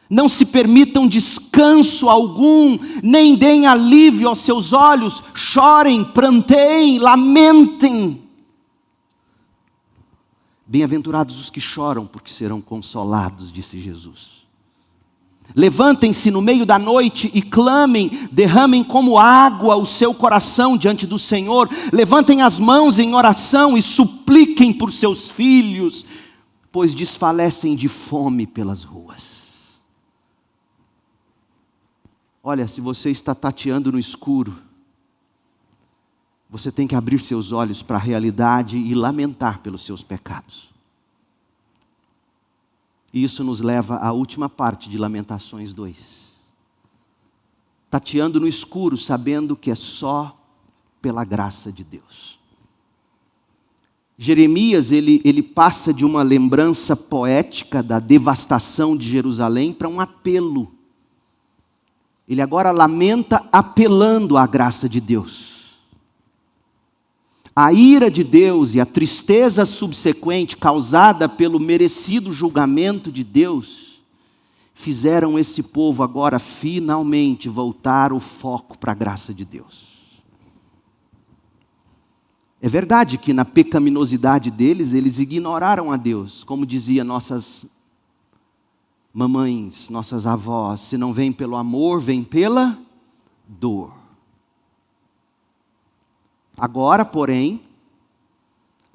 Não se permitam descanso algum, nem deem alívio aos seus olhos. Chorem, pranteiem, lamentem. Bem-aventurados os que choram, porque serão consolados, disse Jesus. Levantem-se no meio da noite e clamem, derramem como água o seu coração diante do Senhor. Levantem as mãos em oração e supliquem por seus filhos, pois desfalecem de fome pelas ruas. Olha, se você está tateando no escuro, você tem que abrir seus olhos para a realidade e lamentar pelos seus pecados. E isso nos leva à última parte de Lamentações 2. Tateando no escuro, sabendo que é só pela graça de Deus. Jeremias, ele passa de uma lembrança poética da devastação de Jerusalém para um apelo. Ele agora lamenta apelando à graça de Deus. A ira de Deus e a tristeza subsequente causada pelo merecido julgamento de Deus fizeram esse povo agora finalmente voltar o foco para a graça de Deus. É verdade que na pecaminosidade deles, eles ignoraram a Deus, como dizia nossas mamães, nossas avós: se não vem pelo amor, vem pela dor. Agora, porém,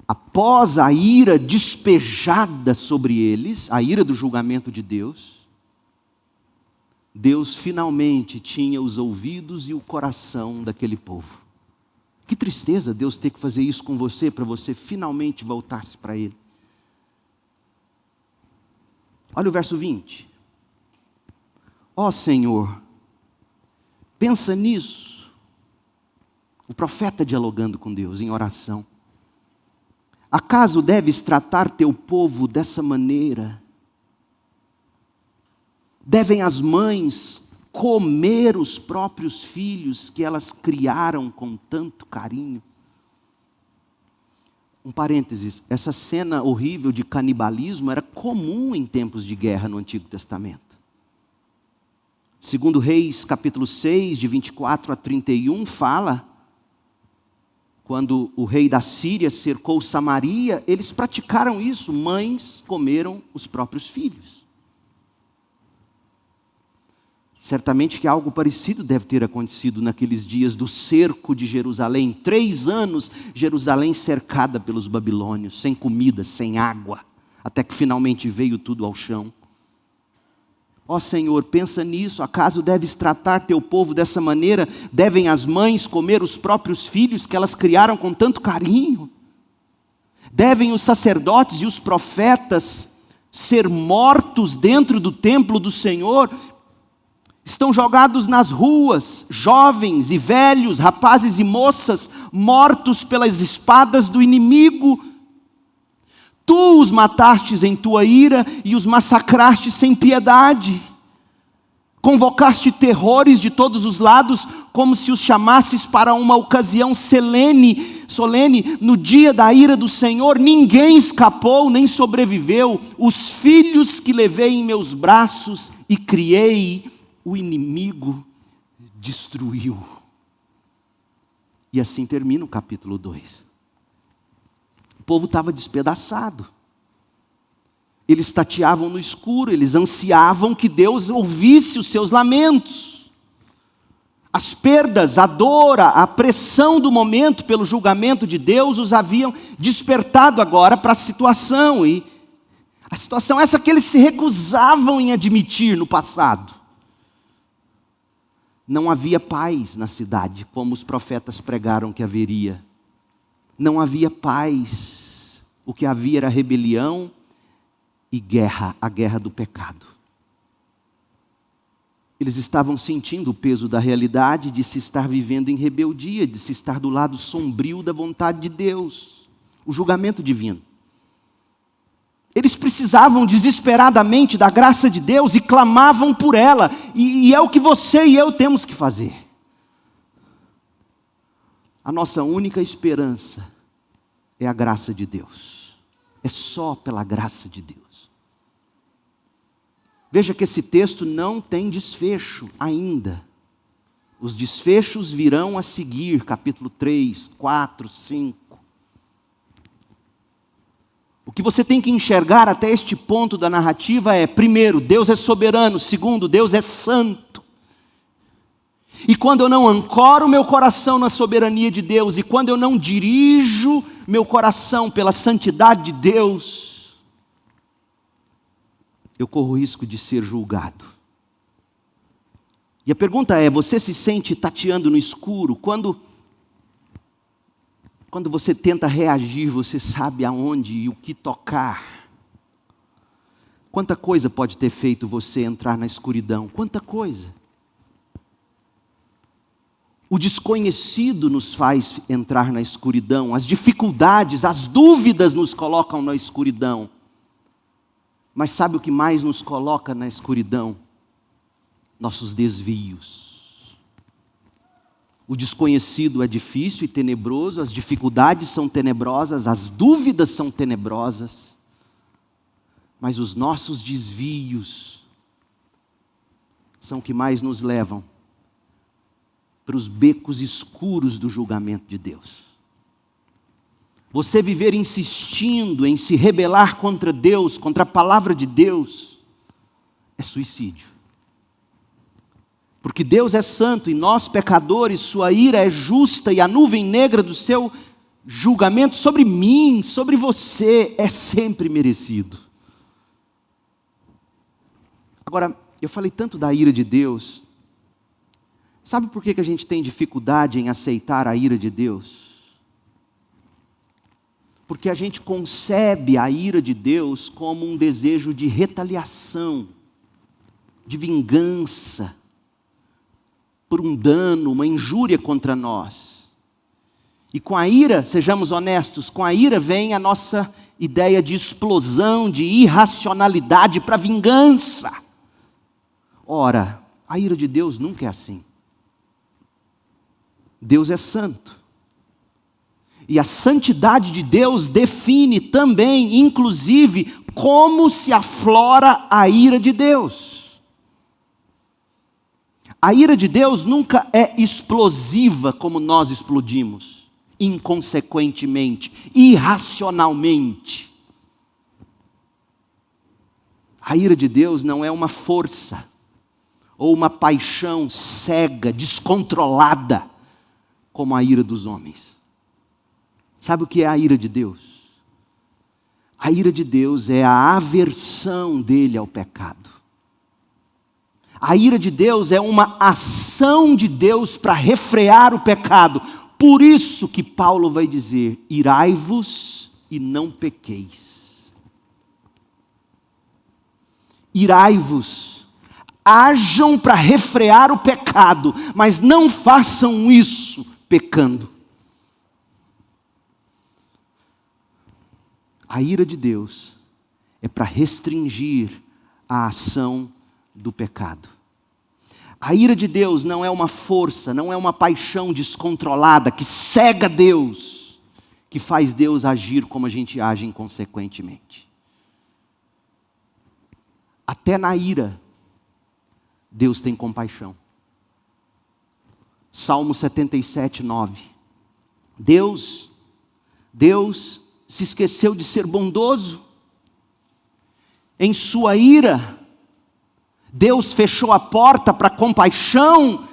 após a ira despejada sobre eles, a ira do julgamento de Deus, Deus finalmente tinha os ouvidos e o coração daquele povo. Que tristeza Deus ter que fazer isso com você, para você finalmente voltar-se para Ele. Olha o verso 20. Ó Senhor, pensa nisso. O profeta dialogando com Deus em oração. Acaso deves tratar teu povo dessa maneira? Devem as mães comer os próprios filhos que elas criaram com tanto carinho? Um parênteses, essa cena horrível de canibalismo era comum em tempos de guerra no Antigo Testamento. Segundo Reis, capítulo 6, de 24 a 31, fala, quando o rei da Síria cercou Samaria, eles praticaram isso, mães comeram os próprios filhos. Certamente que algo parecido deve ter acontecido naqueles dias do cerco de Jerusalém. 3 anos, Jerusalém cercada pelos babilônios, sem comida, sem água, até que finalmente veio tudo ao chão. Ó Senhor, pensa nisso, acaso deves tratar teu povo dessa maneira? Devem as mães comer os próprios filhos que elas criaram com tanto carinho? Devem os sacerdotes e os profetas ser mortos dentro do templo do Senhor? Estão jogados nas ruas, jovens e velhos, rapazes e moças, mortos pelas espadas do inimigo. Tu os matastes em tua ira e os massacraste sem piedade. Convocaste terrores de todos os lados, como se os chamasses para uma ocasião solene. No dia da ira do Senhor, ninguém escapou nem sobreviveu. Os filhos que levei em meus braços e criei, o inimigo destruiu. E assim termina o capítulo 2. O povo estava despedaçado. Eles tateavam no escuro, eles ansiavam que Deus ouvisse os seus lamentos. As perdas, a dor, a pressão do momento pelo julgamento de Deus os haviam despertado agora para a situação. E a situação essa que eles se recusavam em admitir no passado. Não havia paz na cidade, como os profetas pregaram que haveria. Não havia paz. O que havia era rebelião e guerra, a guerra do pecado. Eles estavam sentindo o peso da realidade de se estar vivendo em rebeldia, de se estar do lado sombrio da vontade de Deus, o julgamento divino. Eles precisavam desesperadamente da graça de Deus e clamavam por ela. E é o que você e eu temos que fazer. A nossa única esperança é a graça de Deus. É só pela graça de Deus. Veja que esse texto não tem desfecho ainda. Os desfechos virão a seguir, capítulo 3, 4, 5. O que você tem que enxergar até este ponto da narrativa é, primeiro, Deus é soberano. Segundo, Deus é santo. E quando eu não ancoro meu coração na soberania de Deus, e quando eu não dirijo meu coração pela santidade de Deus, eu corro o risco de ser julgado. E a pergunta é, você se sente tateando no escuro? Quando você tenta reagir, você sabe aonde e o que tocar. Quanta coisa pode ter feito você entrar na escuridão? Quanta coisa. O desconhecido nos faz entrar na escuridão. As dificuldades, as dúvidas nos colocam na escuridão. Mas sabe o que mais nos coloca na escuridão? Nossos desvios. O desconhecido é difícil e tenebroso, as dificuldades são tenebrosas, as dúvidas são tenebrosas, mas os nossos desvios são o que mais nos levam para os becos escuros do julgamento de Deus. Você viver insistindo em se rebelar contra Deus, contra a palavra de Deus, é suicídio. Porque Deus é santo e nós, pecadores, sua ira é justa e a nuvem negra do seu julgamento sobre mim, sobre você, é sempre merecido. Agora, eu falei tanto da ira de Deus. Sabe por que a gente tem dificuldade em aceitar a ira de Deus? Porque a gente concebe a ira de Deus como um desejo de retaliação, de vingança, por um dano, uma injúria contra nós. E com a ira, sejamos honestos, com a ira vem a nossa ideia de explosão, de irracionalidade para vingança. Ora, a ira de Deus nunca é assim. Deus é santo. E a santidade de Deus define também, inclusive, como se aflora a ira de Deus. A ira de Deus nunca é explosiva como nós explodimos, inconsequentemente, irracionalmente. A ira de Deus não é uma força, ou uma paixão cega, descontrolada, como a ira dos homens. Sabe o que é a ira de Deus? A ira de Deus é a aversão dele ao pecado. A ira de Deus é uma ação de Deus para refrear o pecado. Por isso que Paulo vai dizer: irai-vos e não pequeis. Irai-vos, ajam para refrear o pecado, mas não façam isso pecando. A ira de Deus é para restringir a ação do pecado. A ira de Deus não é uma força, não é uma paixão descontrolada que cega Deus, que faz Deus agir como a gente age inconsequentemente. Até na ira, Deus tem compaixão. Salmo 77, 9. Deus se esqueceu de ser bondoso. Em sua ira, Deus fechou a porta para a compaixão.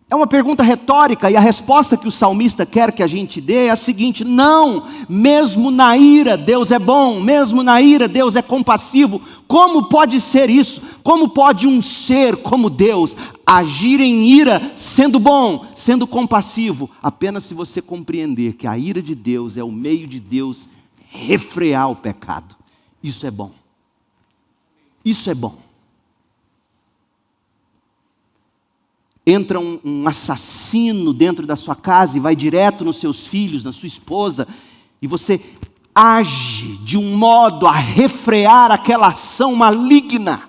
É uma pergunta retórica, e a resposta que o salmista quer que a gente dê é a seguinte: não, mesmo na ira Deus é bom, mesmo na ira Deus é compassivo. Como pode ser isso? Como pode um ser como Deus agir em ira, sendo bom, sendo compassivo? Apenas se você compreender que a ira de Deus é o meio de Deus refrear o pecado. Isso é bom. Isso é bom. Entra um assassino dentro da sua casa e vai direto nos seus filhos, na sua esposa, e você age de um modo a refrear aquela ação maligna.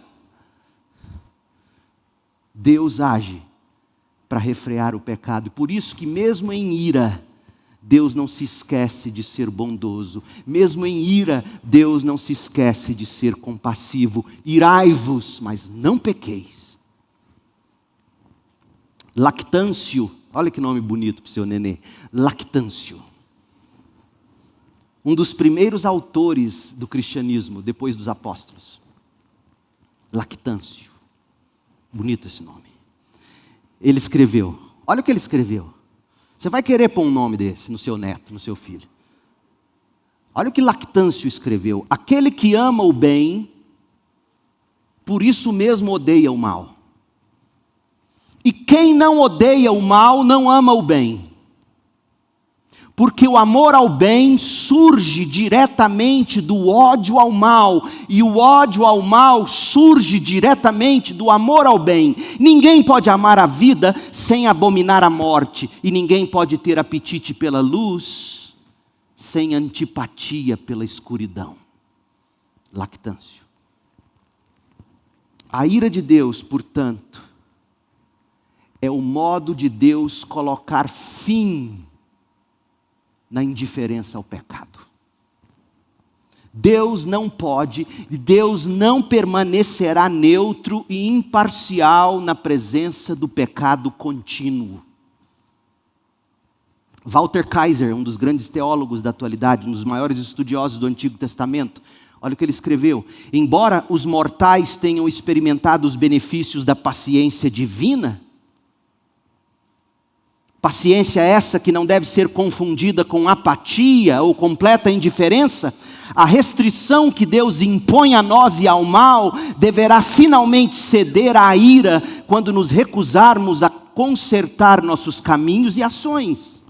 Deus age para refrear o pecado, e por isso que mesmo em ira, Deus não se esquece de ser bondoso. Mesmo em ira, Deus não se esquece de ser compassivo. Irai-vos, mas não pequeis. Lactâncio, olha que nome bonito para o seu nenê, Lactâncio. Um dos primeiros autores do cristianismo, depois dos apóstolos. Lactâncio, bonito esse nome. Ele escreveu, olha o que ele escreveu. Você vai querer pôr um nome desse no seu neto, no seu filho. Olha o que Lactâncio escreveu: aquele que ama o bem, por isso mesmo odeia o mal. E quem não odeia o mal, não ama o bem. Porque o amor ao bem surge diretamente do ódio ao mal, e o ódio ao mal surge diretamente do amor ao bem. Ninguém pode amar a vida sem abominar a morte, e ninguém pode ter apetite pela luz sem antipatia pela escuridão. Lactâncio. A ira de Deus, portanto, é o modo de Deus colocar fim na indiferença ao pecado. Deus não permanecerá neutro e imparcial na presença do pecado contínuo. Walter Kaiser, um dos grandes teólogos da atualidade, um dos maiores estudiosos do Antigo Testamento, Olha o que ele escreveu: embora os mortais tenham experimentado os benefícios da paciência divina, paciência essa que não deve ser confundida com apatia ou completa indiferença, a restrição que Deus impõe a nós e ao mal deverá finalmente ceder à ira quando nos recusarmos a consertar nossos caminhos e ações.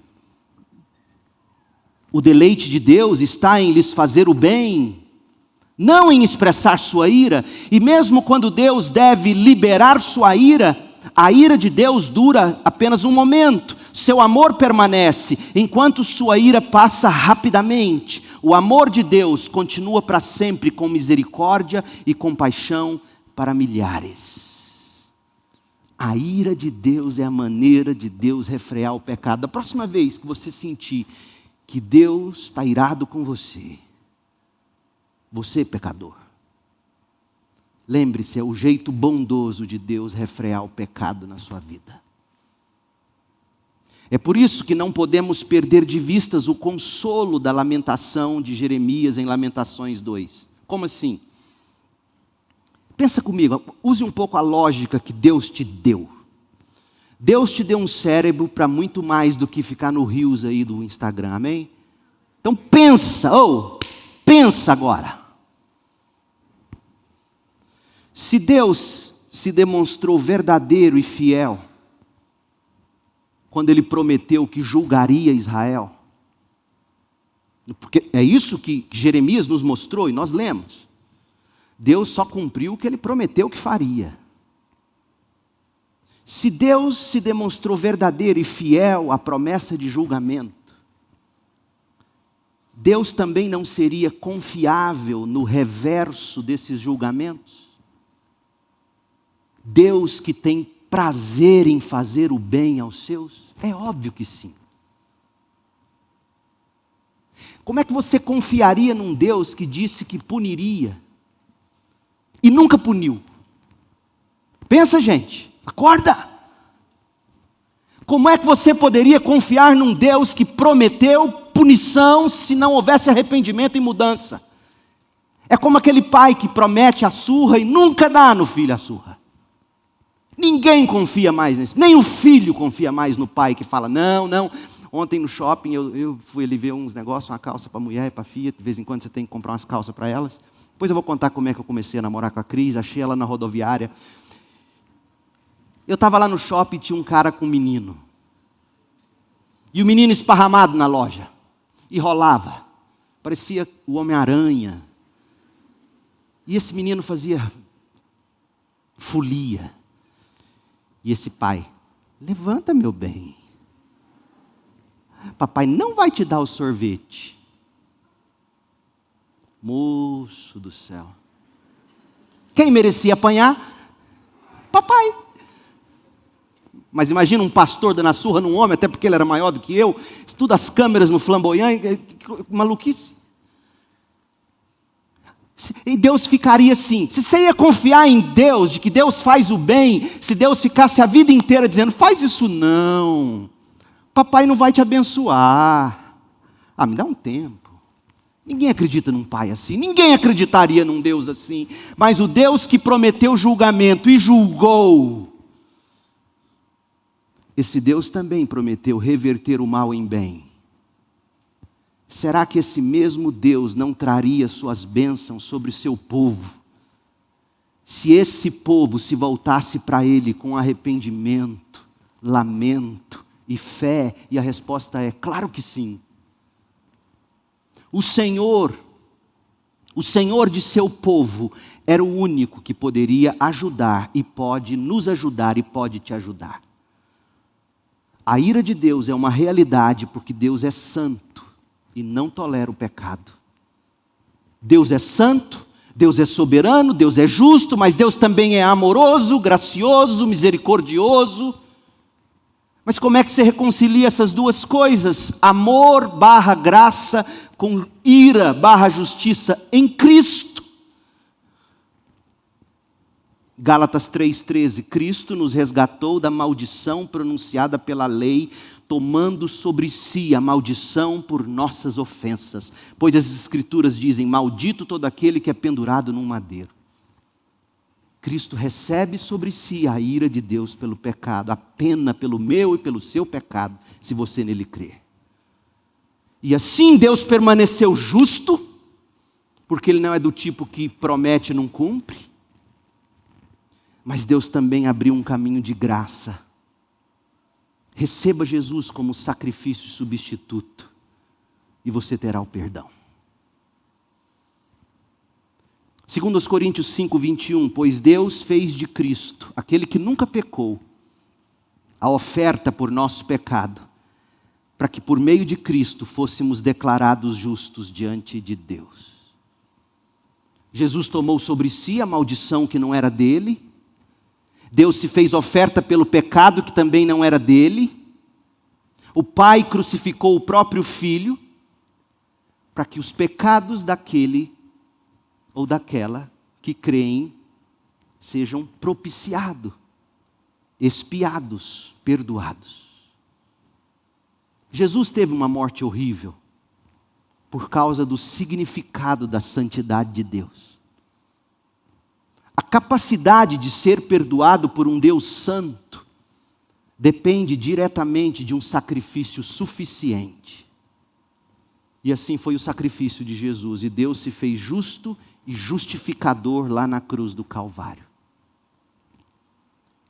O deleite de Deus está em lhes fazer o bem, não em expressar sua ira, e mesmo quando Deus deve liberar sua ira, a ira de Deus dura apenas um momento, seu amor permanece, enquanto sua ira passa rapidamente. O amor de Deus continua para sempre com misericórdia e compaixão para milhares. A ira de Deus é a maneira de Deus refrear o pecado. Da próxima vez que você sentir que Deus está irado com você, pecador, lembre-se, é o jeito bondoso de Deus refrear o pecado na sua vida. É por isso que não podemos perder de vistas o consolo da lamentação de Jeremias em Lamentações 2. Como assim? Pensa comigo, use um pouco a lógica que Deus te deu. Deus te deu um cérebro para muito mais do que ficar no rios aí do Instagram, amém? Então pensa agora. Se Deus se demonstrou verdadeiro e fiel quando Ele prometeu que julgaria Israel, porque é isso que Jeremias nos mostrou e nós lemos, Deus só cumpriu o que Ele prometeu que faria. Se Deus se demonstrou verdadeiro e fiel à promessa de julgamento, Deus também não seria confiável no reverso desses julgamentos? Deus que tem prazer em fazer o bem aos seus? É óbvio que sim. Como é que você confiaria num Deus que disse que puniria e nunca puniu? Pensa, gente, acorda! Como é que você poderia confiar num Deus que prometeu punição se não houvesse arrependimento e mudança? É como aquele pai que promete a surra e nunca dá no filho a surra. Ninguém confia mais nisso, nem o filho confia mais no pai que fala, não. Ontem no shopping eu fui ali ver uns negócios, uma calça para mulher e para filha, de vez em quando você tem que comprar umas calças para elas. Depois eu vou contar como é que eu comecei a namorar com a Cris, achei ela na rodoviária. Eu estava lá no shopping e tinha um cara com um menino. E o menino esparramado na loja. E rolava. Parecia o Homem-Aranha. E esse menino fazia folia. E esse pai, levanta, meu bem. Papai não vai te dar o sorvete. Moço do céu. Quem merecia apanhar? Papai. Mas imagina um pastor dando a surra num homem, até porque ele era maior do que eu, estuda as câmeras no flamboyant, maluquice. E Deus ficaria assim. Se você ia confiar em Deus, de que Deus faz o bem, se Deus ficasse a vida inteira dizendo, faz isso não, papai não vai te abençoar. Me dá um tempo. Ninguém acredita num pai assim, ninguém acreditaria num Deus assim. Mas o Deus que prometeu julgamento e julgou, esse Deus também prometeu reverter o mal em bem. Será que esse mesmo Deus não traria suas bênçãos sobre o seu povo, se esse povo se voltasse para Ele com arrependimento, lamento e fé? E a resposta é, claro que sim. O Senhor de seu povo, era o único que poderia ajudar e pode nos ajudar e pode te ajudar. A ira de Deus é uma realidade porque Deus é santo e não tolera o pecado. Deus é santo, Deus é soberano, Deus é justo, mas Deus também é amoroso, gracioso, misericordioso. Mas como é que você reconcilia essas duas coisas? Amor / graça com ira / justiça em Cristo. Gálatas 3,13, Cristo nos resgatou da maldição pronunciada pela lei, tomando sobre si a maldição por nossas ofensas. Pois as Escrituras dizem, maldito todo aquele que é pendurado num madeiro. Cristo recebe sobre si a ira de Deus pelo pecado, a pena pelo meu e pelo seu pecado, se você nele crer. E assim Deus permaneceu justo, porque Ele não é do tipo que promete e não cumpre. Mas Deus também abriu um caminho de graça. Receba Jesus como sacrifício substituto, e você terá o perdão. Segundo os Coríntios 5:21, pois Deus fez de Cristo, aquele que nunca pecou, a oferta por nosso pecado, para que por meio de Cristo fôssemos declarados justos diante de Deus. Jesus tomou sobre si a maldição que não era dele, Deus se fez oferta pelo pecado que também não era dele, o Pai crucificou o próprio Filho, para que os pecados daquele ou daquela que creem sejam propiciados, expiados, perdoados. Jesus teve uma morte horrível por causa do significado da santidade de Deus. A capacidade de ser perdoado por um Deus santo depende diretamente de um sacrifício suficiente. E assim foi o sacrifício de Jesus, e Deus se fez justo e justificador lá na cruz do Calvário.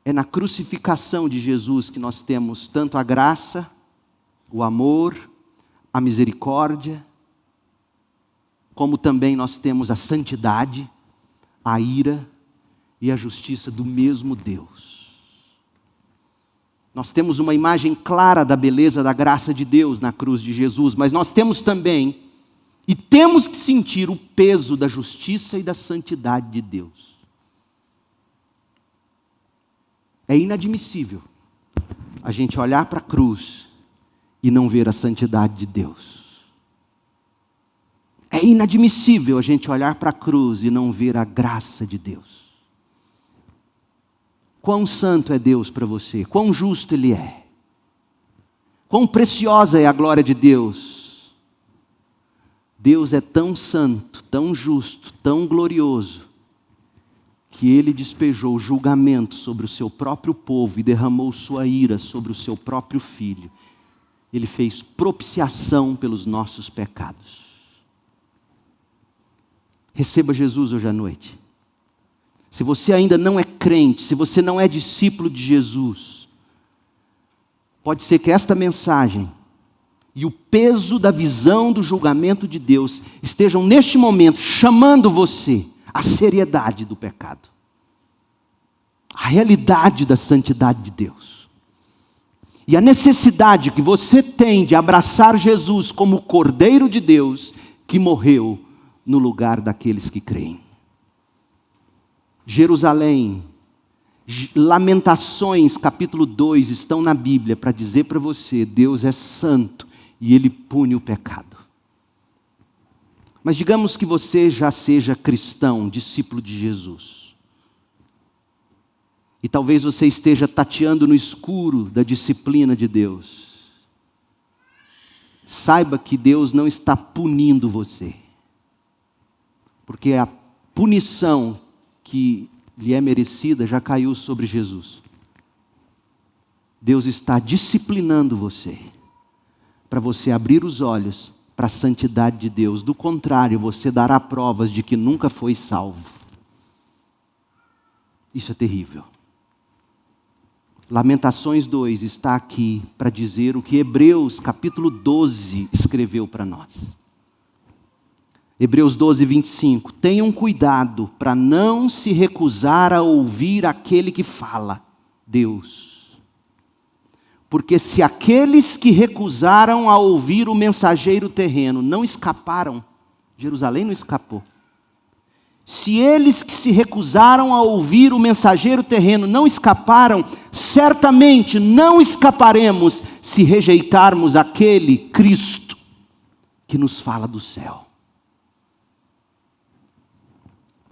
É na crucificação de Jesus que nós temos tanto a graça, o amor, a misericórdia, como também nós temos a santidade, a ira e a justiça do mesmo Deus. Nós temos uma imagem clara da beleza da graça de Deus na cruz de Jesus, mas nós temos também, e temos que sentir o peso da justiça e da santidade de Deus. É inadmissível a gente olhar para a cruz e não ver a santidade de Deus. É inadmissível a gente olhar para a cruz e não ver a graça de Deus. Quão santo é Deus para você, quão justo Ele é, quão preciosa é a glória de Deus. Deus é tão santo, tão justo, tão glorioso, que Ele despejou julgamento sobre o seu próprio povo e derramou sua ira sobre o seu próprio Filho. Ele fez propiciação pelos nossos pecados. Receba Jesus hoje à noite. Se você ainda não é crente, se você não é discípulo de Jesus, pode ser que esta mensagem e o peso da visão do julgamento de Deus estejam neste momento chamando você à seriedade do pecado, à realidade da santidade de Deus. E a necessidade que você tem de abraçar Jesus como o Cordeiro de Deus que morreu no lugar daqueles que creem. Jerusalém, Lamentações capítulo 2 estão na Bíblia para dizer para você, Deus é santo e Ele pune o pecado. Mas digamos que você já seja cristão, discípulo de Jesus. E talvez você esteja tateando no escuro da disciplina de Deus. Saiba que Deus não está punindo você. Porque a punição que lhe é merecida já caiu sobre Jesus. Deus está disciplinando você, para você abrir os olhos para a santidade de Deus. Do contrário, você dará provas de que nunca foi salvo. Isso é terrível. Lamentações 2 está aqui para dizer o que Hebreus capítulo 12 escreveu para nós. Hebreus 12, 25. Tenham cuidado para não se recusar a ouvir aquele que fala, Deus. Porque se aqueles que recusaram a ouvir o mensageiro terreno não escaparam, Jerusalém não escapou. Se eles que se recusaram a ouvir o mensageiro terreno não escaparam, certamente não escaparemos se rejeitarmos aquele Cristo que nos fala do céu.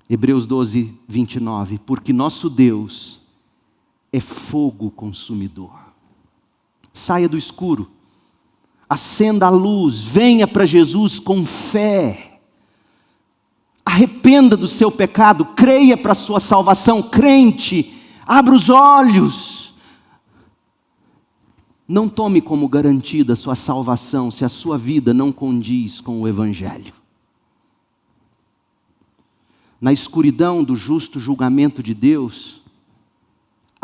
Hebreus 12, 29. Porque nosso Deus é fogo consumidor. Saia do escuro. Acenda a luz. Venha para Jesus com fé. Arrependa do seu pecado. Creia para a sua salvação. Crente, abra os olhos. Não tome como garantida a sua salvação se a sua vida não condiz com o Evangelho. Na escuridão do justo julgamento de Deus,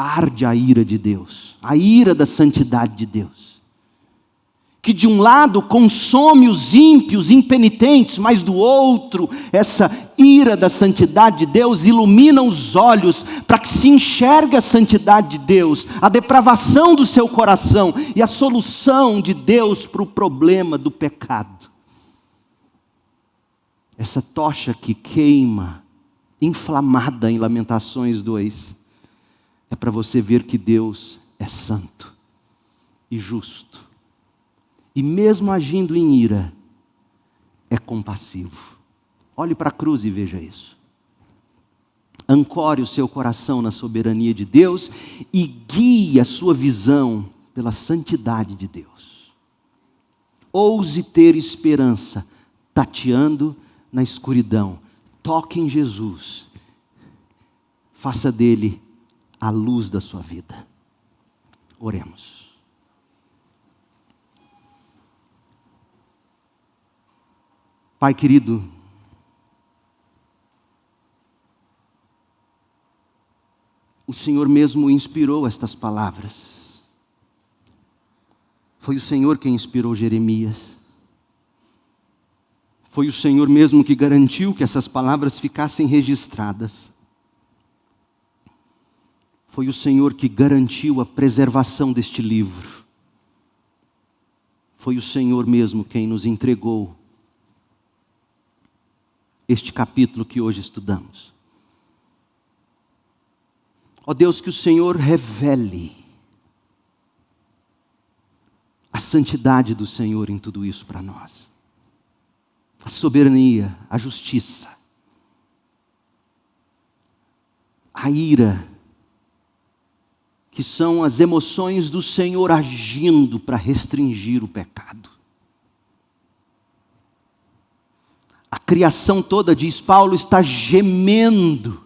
arde a ira de Deus, a ira da santidade de Deus, que de um lado consome os ímpios, impenitentes, mas do outro, essa ira da santidade de Deus ilumina os olhos para que se enxergue a santidade de Deus, a depravação do seu coração e a solução de Deus para o problema do pecado. Essa tocha que queima, inflamada em Lamentações 2, é para você ver que Deus é santo e justo. E mesmo agindo em ira, é compassivo. Olhe para a cruz e veja isso. Ancore o seu coração na soberania de Deus e guie a sua visão pela santidade de Deus. Ouse ter esperança, tateando na escuridão. Toque em Jesus. Faça dele a luz da sua vida. Oremos. Pai querido, o Senhor mesmo inspirou estas palavras. Foi o Senhor quem inspirou Jeremias. Foi o Senhor mesmo que garantiu que essas palavras ficassem registradas. Foi o Senhor que garantiu a preservação deste livro. Foi o Senhor mesmo quem nos entregou este capítulo que hoje estudamos. Ó Deus, que o Senhor revele a santidade do Senhor em tudo isso para nós. A soberania, a justiça, a ira, que são as emoções do Senhor agindo para restringir o pecado. A criação toda, diz Paulo, está gemendo,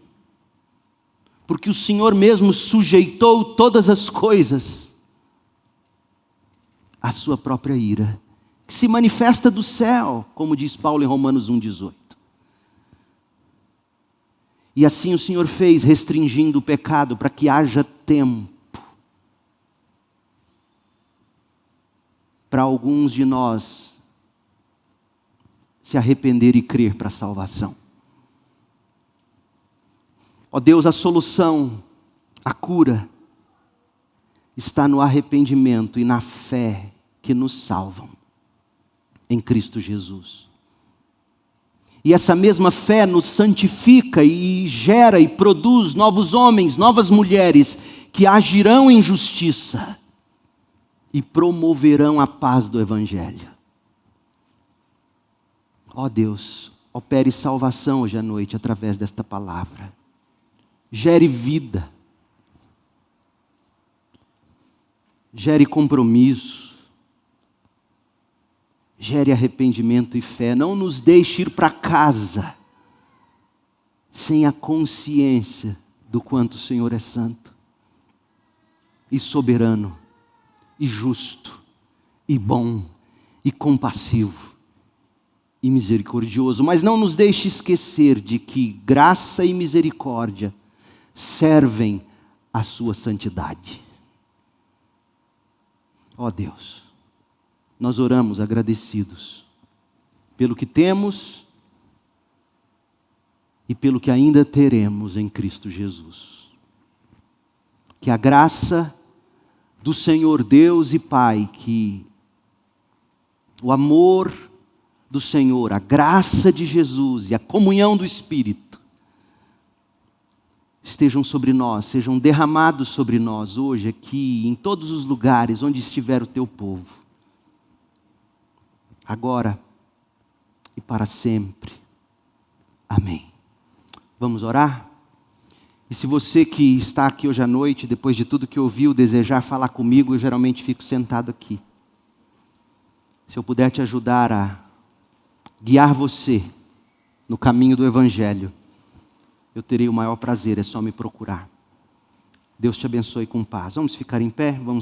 porque o Senhor mesmo sujeitou todas as coisas à sua própria ira, que se manifesta do céu, como diz Paulo em Romanos 1,18. E assim o Senhor fez, restringindo o pecado, para que haja tempo para alguns de nós se arrepender e crer para a salvação. Ó Deus, a solução, a cura, está no arrependimento e na fé que nos salvam em Cristo Jesus. E essa mesma fé nos santifica e gera e produz novos homens, novas mulheres que agirão em justiça e promoverão a paz do Evangelho. Ó Deus, opere salvação hoje à noite através desta palavra. Gere vida. Gere compromisso. Gere arrependimento e fé. Não nos deixe ir para casa sem a consciência do quanto o Senhor é santo e soberano e justo e bom e compassivo e misericordioso, mas não nos deixe esquecer de que graça e misericórdia servem à sua santidade. Ó Deus, nós oramos agradecidos pelo que temos e pelo que ainda teremos em Cristo Jesus. Que a graça do Senhor Deus e Pai, que o amor do Senhor, a graça de Jesus e a comunhão do Espírito estejam sobre nós, sejam derramados sobre nós hoje, aqui, em todos os lugares onde estiver o teu povo, agora e para sempre. Amém. Vamos orar? E se você que está aqui hoje à noite, depois de tudo que ouviu, desejar falar comigo, eu geralmente fico sentado aqui. Se eu puder te ajudar a guiar você no caminho do Evangelho, eu terei o maior prazer, é só me procurar. Deus te abençoe com paz. Vamos ficar em pé? Vamos